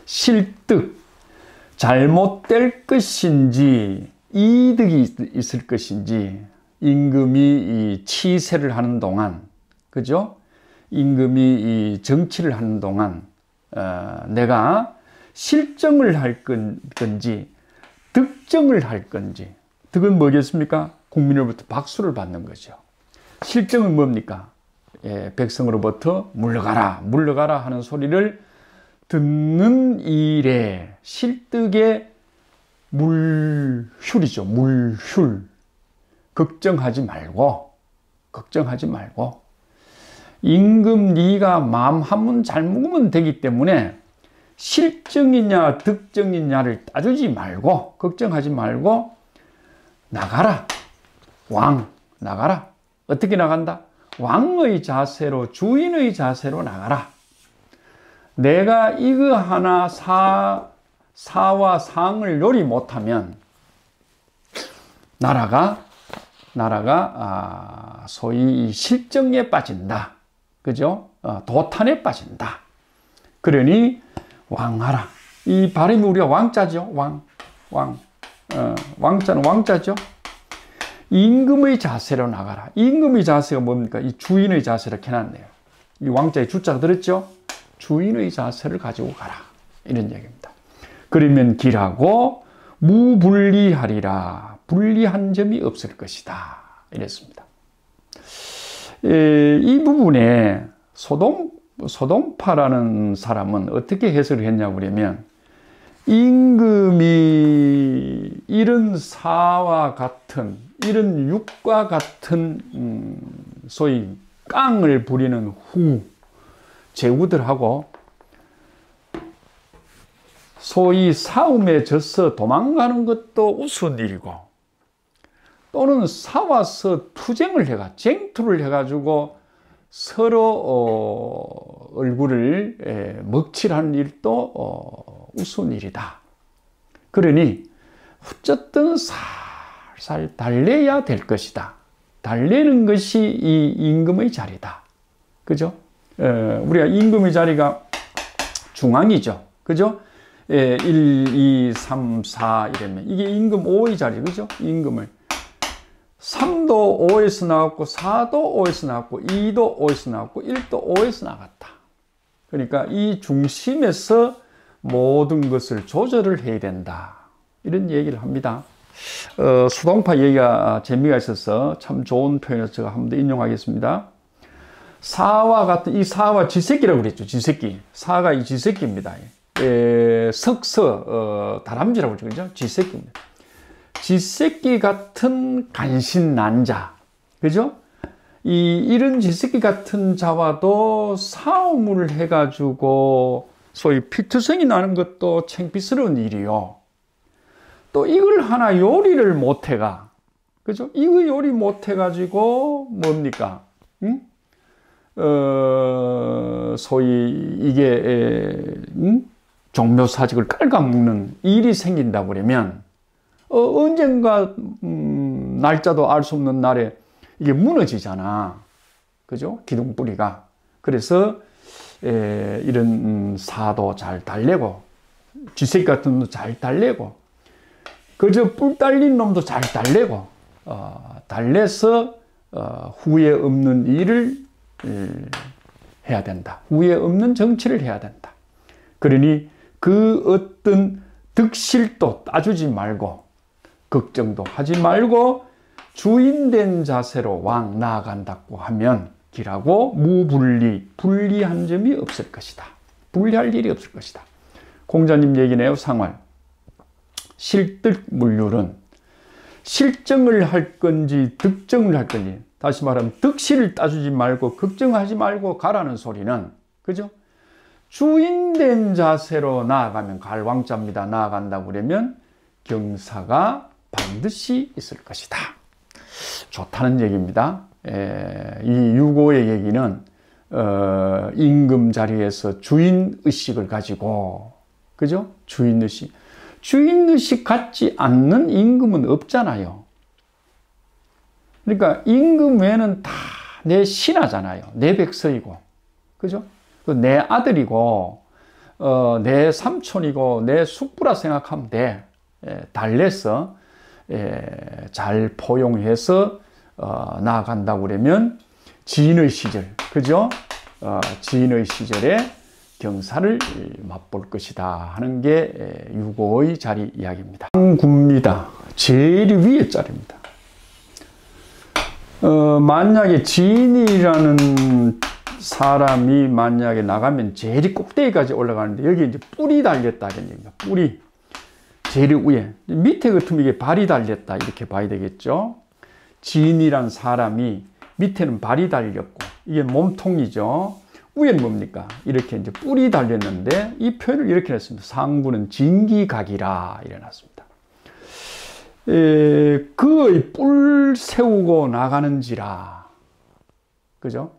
Speaker 1: 실득, 잘못될 것인지 이득이 있을 것인지, 임금이 이 치세를 하는 동안, 그죠? 임금이 이 정치를 하는 동안 내가 실정을 할 건지 득정을 할 건지. 득은 뭐겠습니까? 국민으로부터 박수를 받는 거죠. 실정은 뭡니까? 백성으로부터 물러가라, 물러가라 하는 소리를 듣는 일에 실득의 물휼이죠. 물휼. 걱정하지 말고, 걱정하지 말고. 임금 네가 마음 한번 잘 먹으면 되기 때문에 실정이냐 득정이냐를 따지지 말고, 걱정하지 말고 나가라. 왕 나가라. 어떻게 나간다? 왕의 자세로, 주인의 자세로 나가라. 내가 이거 하나 사와 상을 요리 못하면 나라가 소위 실정에 빠진다. 그죠? 도탄에 빠진다. 그러니 왕하라. 이 발음이 우리가 왕자죠. 왕자는 왕자죠. 임금의 자세로 나가라. 임금의 자세가 뭡니까? 이 주인의 자세를 해놨네요. 이 왕자의 주자가 들었죠? 주인의 자세를 가지고 가라. 이런 얘기입니다. 그러면 길하고 무불리하리라. 불리한 점이 없을 것이다. 이랬습니다. 이 부분에 소동파라는 사람은 어떻게 해석을 했냐고 그러면, 임금이 이런 사와 같은, 이런 육과 같은 소위 깡을 부리는 제후들하고 소위 싸움에 져서 도망가는 것도 우스운 일이고, 또는 싸워서 투쟁을 쟁투를 해가지고 서로 얼굴을 먹칠하는 일도 우스운 일이다. 그러니 어쨌든 살살 달래야 될 것이다. 달래는 것이 이 임금의 자리다. 그죠? 우리가 임금의 자리가 중앙이죠. 그죠? 1, 2, 3, 4 이러면 이게 임금 5의 자리. 그죠? 임금을 3도 5에서 나왔고 4도 5에서 나왔고 2도 5에서 나왔고 1도 5에서 나갔다. 그러니까 이 중심에서 모든 것을 조절을 해야 된다. 이런 얘기를 합니다. 수동파 얘기가 재미가 있어서 참 좋은 표현을 제가 한 번 더 인용하겠습니다. 사와 같은, 이 사와 쥐새끼라고 그랬죠. 쥐새끼. 사가 이 쥐새끼입니다. 다람쥐라고 그러죠. 쥐새끼입니다. 쥐새끼 같은 간신난자. 그죠? 이런 쥐새끼 같은 자와도 싸움을 해가지고 소위 피투성이 나는 것도 창피스러운 일이요. 또 이걸 하나 요리를 못해가. 그죠? 이거 요리 못해가지고 뭡니까? 응? 소위 이게 종묘사직을 깔아먹는 일이 생긴다 그러면 언젠가 날짜도 알 수 없는 날에 이게 무너지잖아. 그죠? 기둥뿌리가. 그래서 이런 사도 잘 달래고, 쥐새끼 같은 놈도 잘 달래고, 그저 뿔 달린 놈도 잘 달래고, 달래서 후회 없는 일을 해야 된다. 후회 없는 정치를 해야 된다. 그러니 그 어떤 득실도 따주지 말고, 걱정도 하지 말고 주인된 자세로 왕 나아간다고 하면 길하고 불리한 점이 없을 것이다. 불리할 일이 없을 것이다. 공자님 얘기네요. 상활. 실득물률은 실정을 할 건지 득정을 할 건지, 다시 말하면 득실을 따주지 말고 걱정하지 말고 가라는 소리는, 그죠? 주인된 자세로 나아가면 갈왕자입니다. 나아간다고 그러면 경사가 반드시 있을 것이다. 좋다는 얘기입니다. 이 유고의 얘기는 임금 자리에서 주인의식을 가지고, 그죠? 주인의식. 주인의식 갖지 않는 임금은 없잖아요. 그러니까 임금 외에는 다 내 신하잖아요. 내 백성이고, 그죠? 내 아들이고, 내 삼촌이고, 내 숙부라 생각하면 돼. 달래서 잘 포용해서 나아간다고 그러면 지인의 시절, 그죠? 지인의 시절에 경사를 맛볼 것이다 하는 게 유고의 자리 이야기입니다. 황구입니다. 제일 위에 자리입니다. 만약에 지인이라는 사람이 만약에 나가면 제일 꼭대기까지 올라가는데 여기 이제 뿔이 달렸다는 얘기입니다. 뿔이 제일 위에. 밑에 같으면 이게 발이 달렸다 이렇게 봐야 되겠죠. 지인이란 사람이 밑에는 발이 달렸고 이게 몸통이죠. 위에는 뭡니까? 이렇게 이제 뿔이 달렸는데 이 표현을 이렇게 했습니다. 상구는 진기각이라 이래놨습니다. 그의 뿔 세우고 나가는지라. 그죠?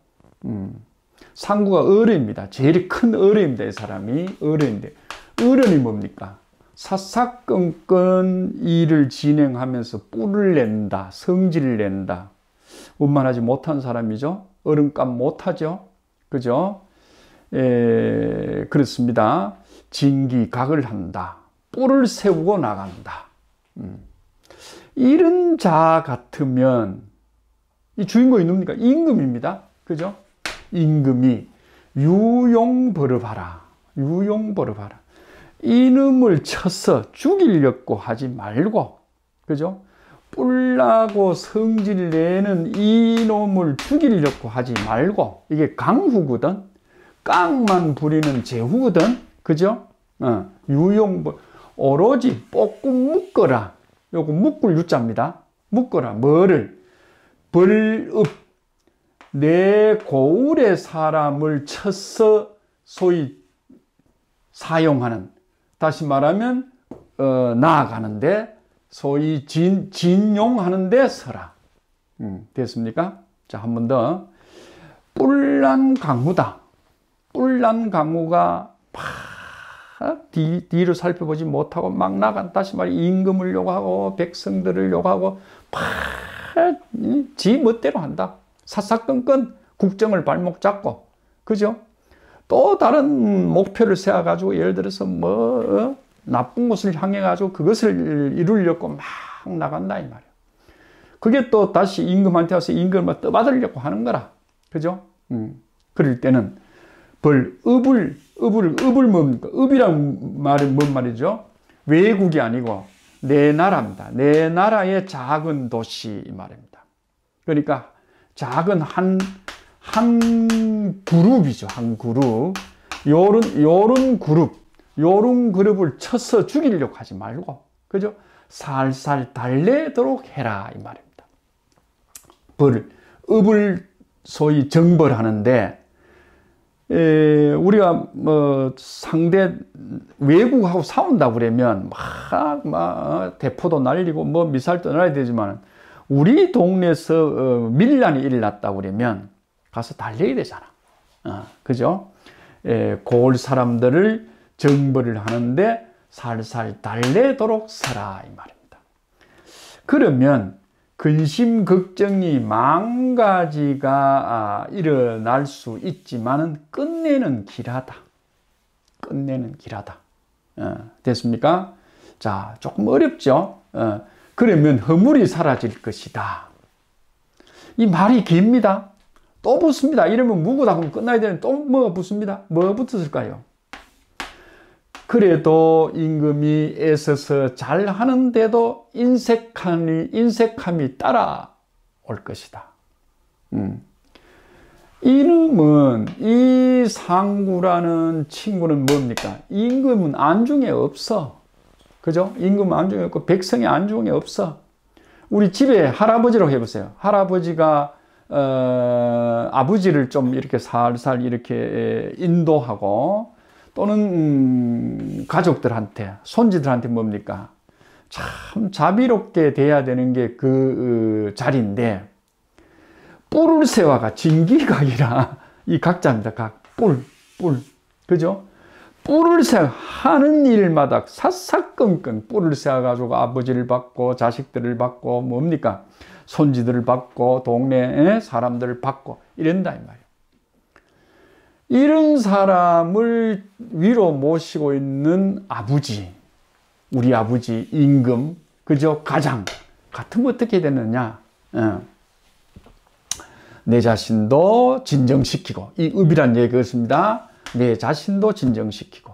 Speaker 1: 상구가 어른입니다. 제일 큰 어른입니다. 이 사람이 어른인데 어른이 뭡니까? 사사건건 일을 진행하면서 뿔을 낸다. 성질을 낸다. 원만하지 못한 사람이죠. 어른값 못하죠. 그죠? 그렇습니다. 진기각을 한다. 뿔을 세우고 나간다. 이런 자 같으면 이 주인공이 누굽니까? 임금입니다. 그죠? 임금이 유용벌업하라. 유용벌업하라. 이놈을 쳐서 죽이려고 하지 말고, 그죠? 뿔나고 성질 내는 이놈을 죽이려고 하지 말고, 이게 강후거든? 깡만 부리는 제후거든? 그죠? 유용벌, 오로지 뽑고 묶어라. 요거 묶을 유자입니다. 묶어라. 뭐를? 벌읍. 내 고을의 사람을 쳐서 소위 사용하는, 다시 말하면 나아가는데 소위 진용하는데 서라. 됐습니까? 자, 한 번 더. 뿔난 강우다. 뿔난 강우가 뒤로 살펴보지 못하고 막 나간, 다시 말해 임금을 욕하고 백성들을 욕하고 지 멋대로 한다. 사사건건 국정을 발목 잡고, 그죠? 또 다른 목표를 세워가지고 예를 들어서 나쁜 곳을 향해가지고 그것을 이루려고 막 나간다 이 말이야. 그게 또 다시 임금한테 와서 임금을 떠받으려고 하는 거라. 그죠? 그럴 때는 을을 뭡니까? 읍이란 말은 뭔 말이죠? 외국이 아니고 내 나라입니다. 내 나라의 작은 도시 이 말입니다. 그러니까 작은 한 그룹이죠. 한 그룹. 요런 그룹을 쳐서 죽이려고 하지 말고, 그죠? 살살 달래도록 해라 이 말입니다. 읍을 소위 정벌하는데 우리가 상대 외국하고 싸운다 그러면 막 대포도 날리고 미사일도 날려야 되지만 우리 동네에서 밀란이 일어났다 그러면 가서 달려야 되잖아. 그죠? 고을 사람들을 정벌을 하는데 살살 달래도록 서라 이 말입니다. 그러면 근심 걱정이 만 가지가 일어날 수 있지만은 끝내는 길하다. 끝내는 길하다. 됐습니까? 자, 조금 어렵죠? 그러면 허물이 사라질 것이다. 이 말이 깁니다. 또 붙습니다. 이러면 무고다 하면 끝나야 되는데 또 뭐가 붙습니다. 뭐가 붙었을까요? 그래도 임금이 애써서 잘하는데도 인색함이 따라올 것이다. 이놈은, 이 상구라는 친구는 뭡니까? 임금은 안중에 없어. 그죠? 임금은 안중에 없고 백성이 안중에 없어. 우리 집에 할아버지라고 해보세요. 할아버지가 아버지를 좀 이렇게 살살 이렇게 인도하고 또는 가족들한테, 손지들한테 뭡니까? 참 자비롭게 돼야 되는 게 그 자리인데 뿔을 세워가 진기각이라 이 각자입니다. 각, 뿔. 그죠? 뿔을 세워 하는 일마다 사사건건 뿔을 세워가지고 아버지를 받고 자식들을 받고 뭡니까? 손지들을 받고 동네 사람들을 받고 이런다 이 말이에요. 이런 사람을 위로 모시고 있는 아버지, 우리 아버지 임금, 그죠? 가장 같으면 어떻게 되느냐? 내 자신도 진정시키고, 이 읍이란 얘기가 있습니다. 내 자신도 진정시키고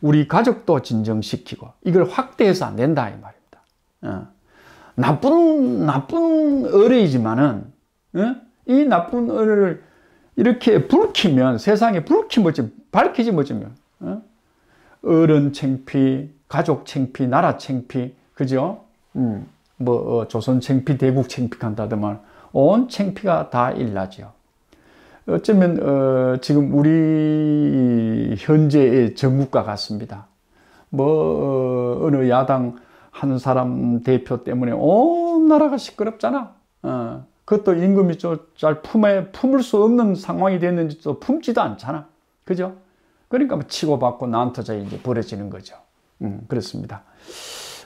Speaker 1: 우리 가족도 진정시키고 이걸 확대해서 안 된다 이 말입니다. 나쁜 어른이지만은 이 나쁜 을을 이렇게 불키면, 세상에 밝히지 못하면, 어른 창피, 가족 창피, 나라 창피, 그죠? 조선 창피, 대국 창피 한다더만 온 창피가 다 일나죠. 어쩌면 지금 우리 현재의 정국과 같습니다. 어느 야당 한 사람 대표 때문에 온 나라가 시끄럽잖아. 그것도 임금이 잘 품을 수 없는 상황이 됐는지 또 품지도 않잖아. 그죠? 그러니까 치고받고 난투자 이제 벌어지는 거죠. 그렇습니다.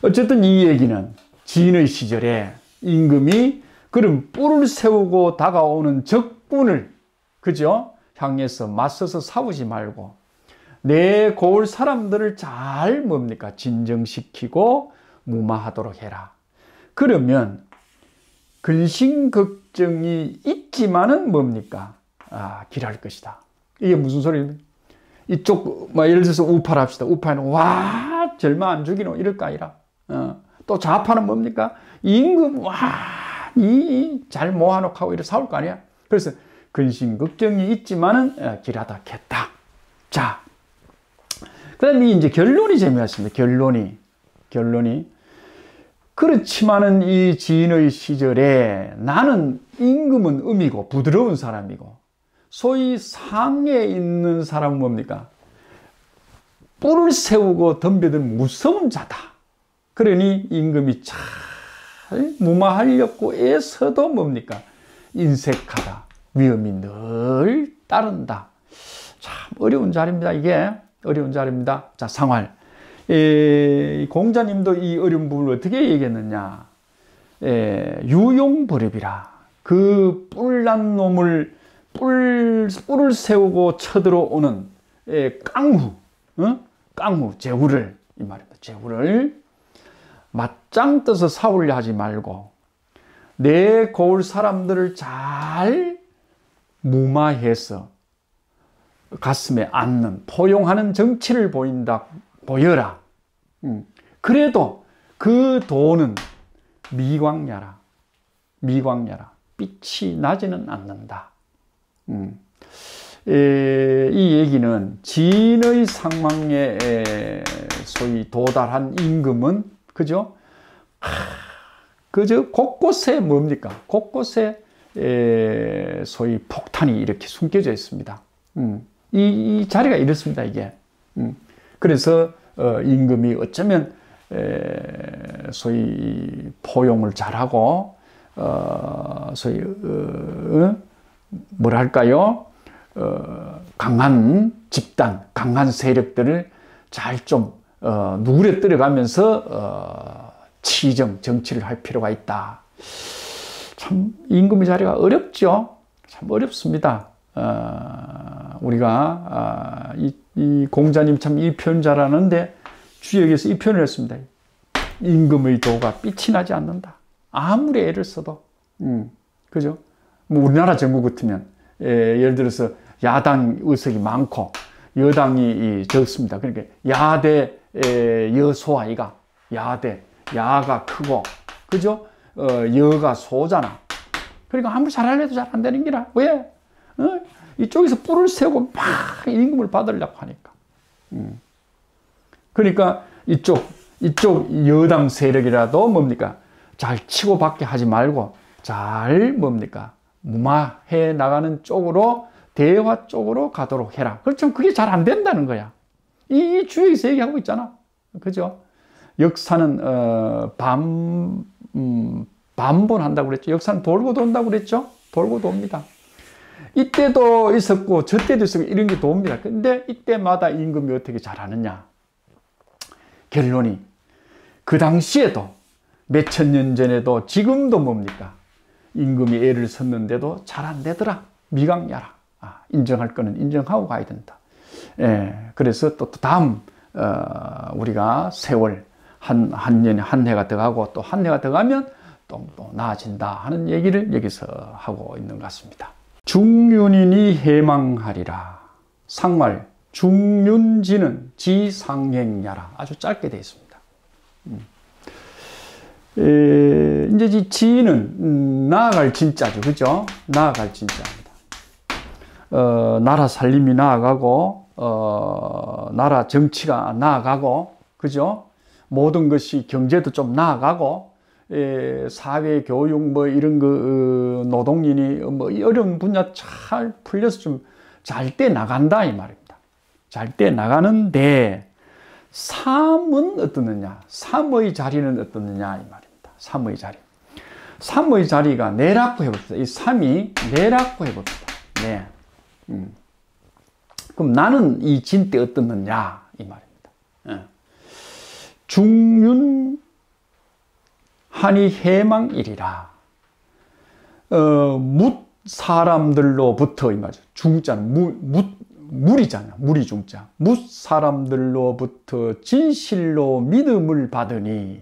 Speaker 1: 어쨌든 이 얘기는 진의 시절에 임금이 그런 뿔을 세우고 다가오는 적군을, 그죠? 향해서 맞서서 싸우지 말고 내 고을 사람들을 잘 진정시키고 무마하도록 해라. 그러면 근심걱정이 있지만은 길할 것이다. 이게 무슨 소리입니까? 이쪽 예를 들어서 우파를 합시다. 우파는 와 절마 안 죽이노 이럴까 아니라 또 좌파는 임금 이 잘 모아놓고 이렇게 싸울 거 아니야. 그래서 근심걱정이 있지만은 길하다 겠다. 자, 그다음에 이제 결론이 재미있습니다. 결론이 그렇지만은 이 진의 시절에 나는 임금은 음이고 부드러운 사람이고 소위 상에 있는 사람은 뿔을 세우고 덤벼든 무서운 자다. 그러니 임금이 잘 무마하려고 애써도 인색하다. 위험이 늘 따른다. 참 어려운 자리입니다. 이게 어려운 자리입니다. 자, 상활. 공자님도 이 어려운 부분을 어떻게 얘기했느냐. 유용버립이라. 그 뿔난 놈을 뿔을 세우고 쳐들어오는 깡후, 제후를, 이 말입니다. 제후를 맞짱 떠서 싸우려 하지 말고 내 고을 사람들을 잘 무마해서 가슴에 안는 포용하는 정치를 보여라. 그래도 그 도는 미광야라. 빛이 나지는 않는다. 이 얘기는 진의 상망에 소위 도달한 임금은 그죠? 그저 곳곳에 곳곳에 소위 폭탄이 이렇게 숨겨져 있습니다. 이 자리가 이렇습니다, 이게. 그래서 임금이 어쩌면 소위 포용을 잘하고 소위 뭐랄까요? 강한 집단, 강한 세력들을 잘 좀 누그러뜨려가면서 정치를 할 필요가 있다. 참 임금의 자리가 어렵죠. 참 어렵습니다. 우리가 이 공자님 참 이 표현 잘하는데 주역에서 이 표현을 했습니다. 임금의 도가 빛이 나지 않는다. 아무리 애를 써도. 그죠? 우리나라 정부 같으면 예를 들어서 야당 의석이 많고 여당이 적습니다. 그러니까 야대 여소아이가 야가 크고 그죠? 여가 소잖아. 그러니까 아무리 잘하려도 잘 안 되는 기라. 왜? 이쪽에서 뿔을 세우고 막 임금을 받으려고 하니까. 그러니까 이쪽 여당 세력이라도 잘 치고받게 하지 말고 잘 무마해 나가는 쪽으로 대화 쪽으로 가도록 해라. 그렇지만 그게 잘 안 된다는 거야. 이 주역에서 얘기하고 있잖아. 그죠? 역사는 반본한다고 그랬죠. 역사는 돌고 돈다고 그랬죠. 돌고 돕니다. 이때도 있었고 저때도 있었고 이런 게 돕니다. 근데 이때마다 임금이 어떻게 잘하느냐. 결론이 그 당시에도 몇천 년 전에도 지금도 임금이 애를 썼는데도 잘 안 되더라. 미강야라. 인정할 거는 인정하고 가야 된다. 그래서 또 다음 우리가 세월 한 년에 한 해가 더 가고 또 한 해가 더 가면 또 나아진다 하는 얘기를 여기서 하고 있는 것 같습니다. 중윤인이 해망하리라. 상말 중윤지는 지상행야라. 아주 짧게 되어 있습니다. 이제 이 지는 나아갈 진짜죠. 그죠? 나아갈 진짜입니다. 나라 살림이 나아가고, 나라 정치가 나아가고, 그죠? 모든 것이 경제도 좀 나아가고, 사회, 교육, 뭐, 이런 노동인이 뭐, 어려운 분야 잘 풀려서 좀 잘 돼 나간다, 이 말입니다. 잘 돼 나가는데, 삶은 어떻느냐? 삶의 자리는 어떻느냐? 이 말입니다. 삶의 자리. 삶의 자리가 내라고 해봅시다. 이 삶이 내라고 해봅시다. 네. 그럼 나는 이 진 때 어떻느냐? 이 말입니다. 중윤 한이 해망이리라. 묻 사람들로부터 이 말이죠. 중자는 물이잖아. 물이 중자. 묻 사람들로부터 진실로 믿음을 받으니.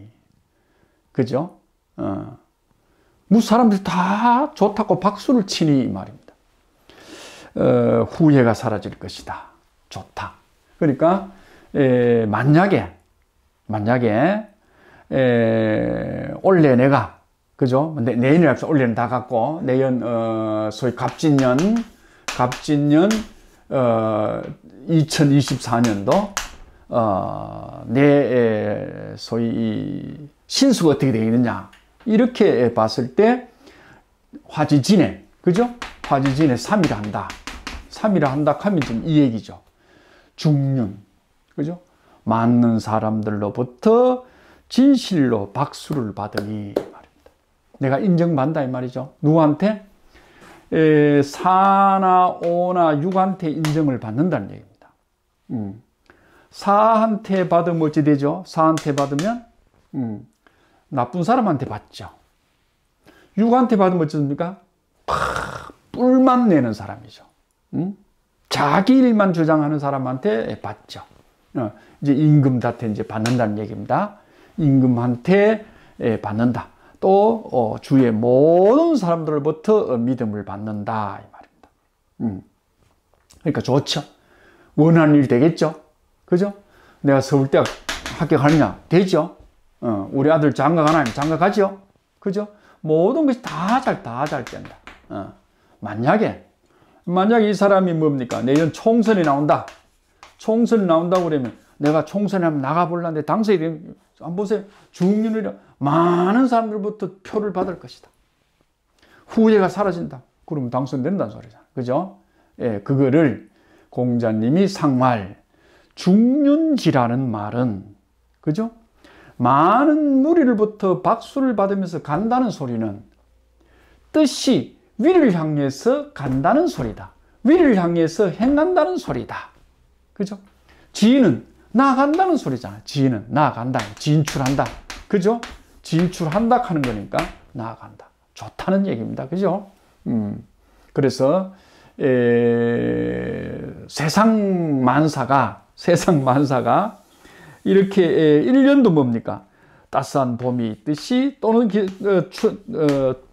Speaker 1: 그죠? 묻 사람들이 다 좋다고 박수를 치니 이 말입니다. 후회가 사라질 것이다. 좋다. 그러니까 만약에 올해 내가 그죠? 내년에 합시다. 올해는 다 갔고 내년 소위 갑진년 2024년도 내 소위 신수가 어떻게 되어 있느냐 이렇게 봤을 때 화지진에 그죠? 화지진에 3일 한다. 3일 한다 하면 좀 이 얘기죠. 중륜 그죠? 맞는 사람들로부터 진실로 박수를 받으니 말입니다. 내가 인정받는다 이 말이죠. 누구한테? 사나 오나 육한테 인정을 받는다는 얘기입니다. 사한테 받으면 어찌 되죠? 사한테 받으면 나쁜 사람한테 받죠. 육한테 받으면 어떻습니까? 뿔만 내는 사람이죠. 자기 일만 주장하는 사람한테 받죠. 이제 임금한테 이제 받는다는 얘기입니다. 임금한테 받는다. 또 주위의 모든 사람들로부터 믿음을 받는다 이 말입니다. 그러니까 좋죠. 원하는 일 되겠죠. 그죠? 내가 서울대학 합격하느냐 되죠. 우리 아들 장가 가나요? 장가 가죠. 그죠? 모든 것이 다 잘 된다. 만약에 이 사람이 뭡니까? 내년 총선이 나온다. 총선이 나온다고 그러면 내가 총선에 한번 나가보려는데 당선이 되면 한번 보세요. 중륜이라 많은 사람들부터 표를 받을 것이다. 후회가 사라진다. 그러면 당선된다는 소리잖아. 그죠? 예, 그거를 공자님이 상말 중륜지라는 말은 그죠? 많은 무리로부터 박수를 받으면서 간다는 소리는 뜻이 위를 향해서 간다는 소리다. 위를 향해서 행한다는 소리다. 그죠? 지는 나아간다는 소리잖아. 지는 나아간다. 진출한다. 그죠? 진출한다 하는 거니까 나아간다. 좋다는 얘기입니다. 그죠? 그래서 세상 만사가 이렇게 1년도 뭡니까? 따스한 봄이 있듯이 또는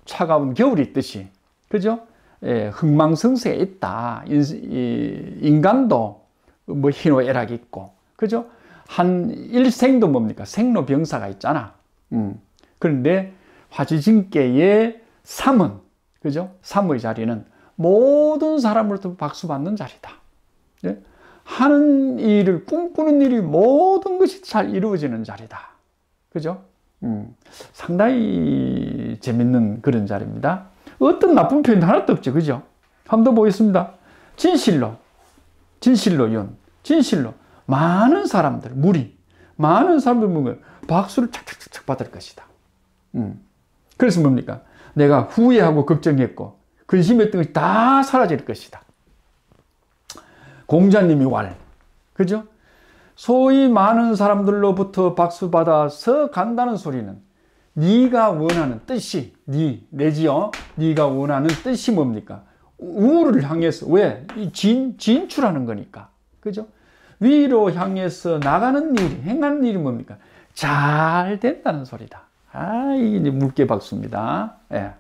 Speaker 1: 차가운 겨울이 있듯이 그죠? 흥망성쇠가 있다. 인간도 뭐 희노애락이 있고 그죠? 한 일생도 뭡니까? 생로병사가 있잖아. 그런데 화지진께의 삶은 그죠? 삶의 자리는 모든 사람으로부터 박수받는 자리다. 예? 하는 일을 꿈꾸는 일이 모든 것이 잘 이루어지는 자리다. 그죠? 상당히 재밌는 그런 자리입니다. 어떤 나쁜 표현 하나도 없죠. 그죠? 한번 더 보겠습니다. 진실로 많은 사람들 많은 사람들 보면 박수를 착착착 받을 것이다. 그래서 뭡니까? 내가 후회하고 걱정했고 근심했던 것이 다 사라질 것이다. 공자님이 그죠? 소위 많은 사람들로부터 박수받아서 간다는 소리는 네가 원하는 뜻이 내지요. 네가 원하는 뜻이 뭡니까? 우를 향해서 왜? 진출하는 거니까. 그죠? 위로 향해서 나가는 일이 행하는 일이 뭡니까? 잘 된다는 소리다. 이게 물개 박수입니다. 예.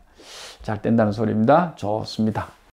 Speaker 1: 잘 된다는 소리입니다. 좋습니다.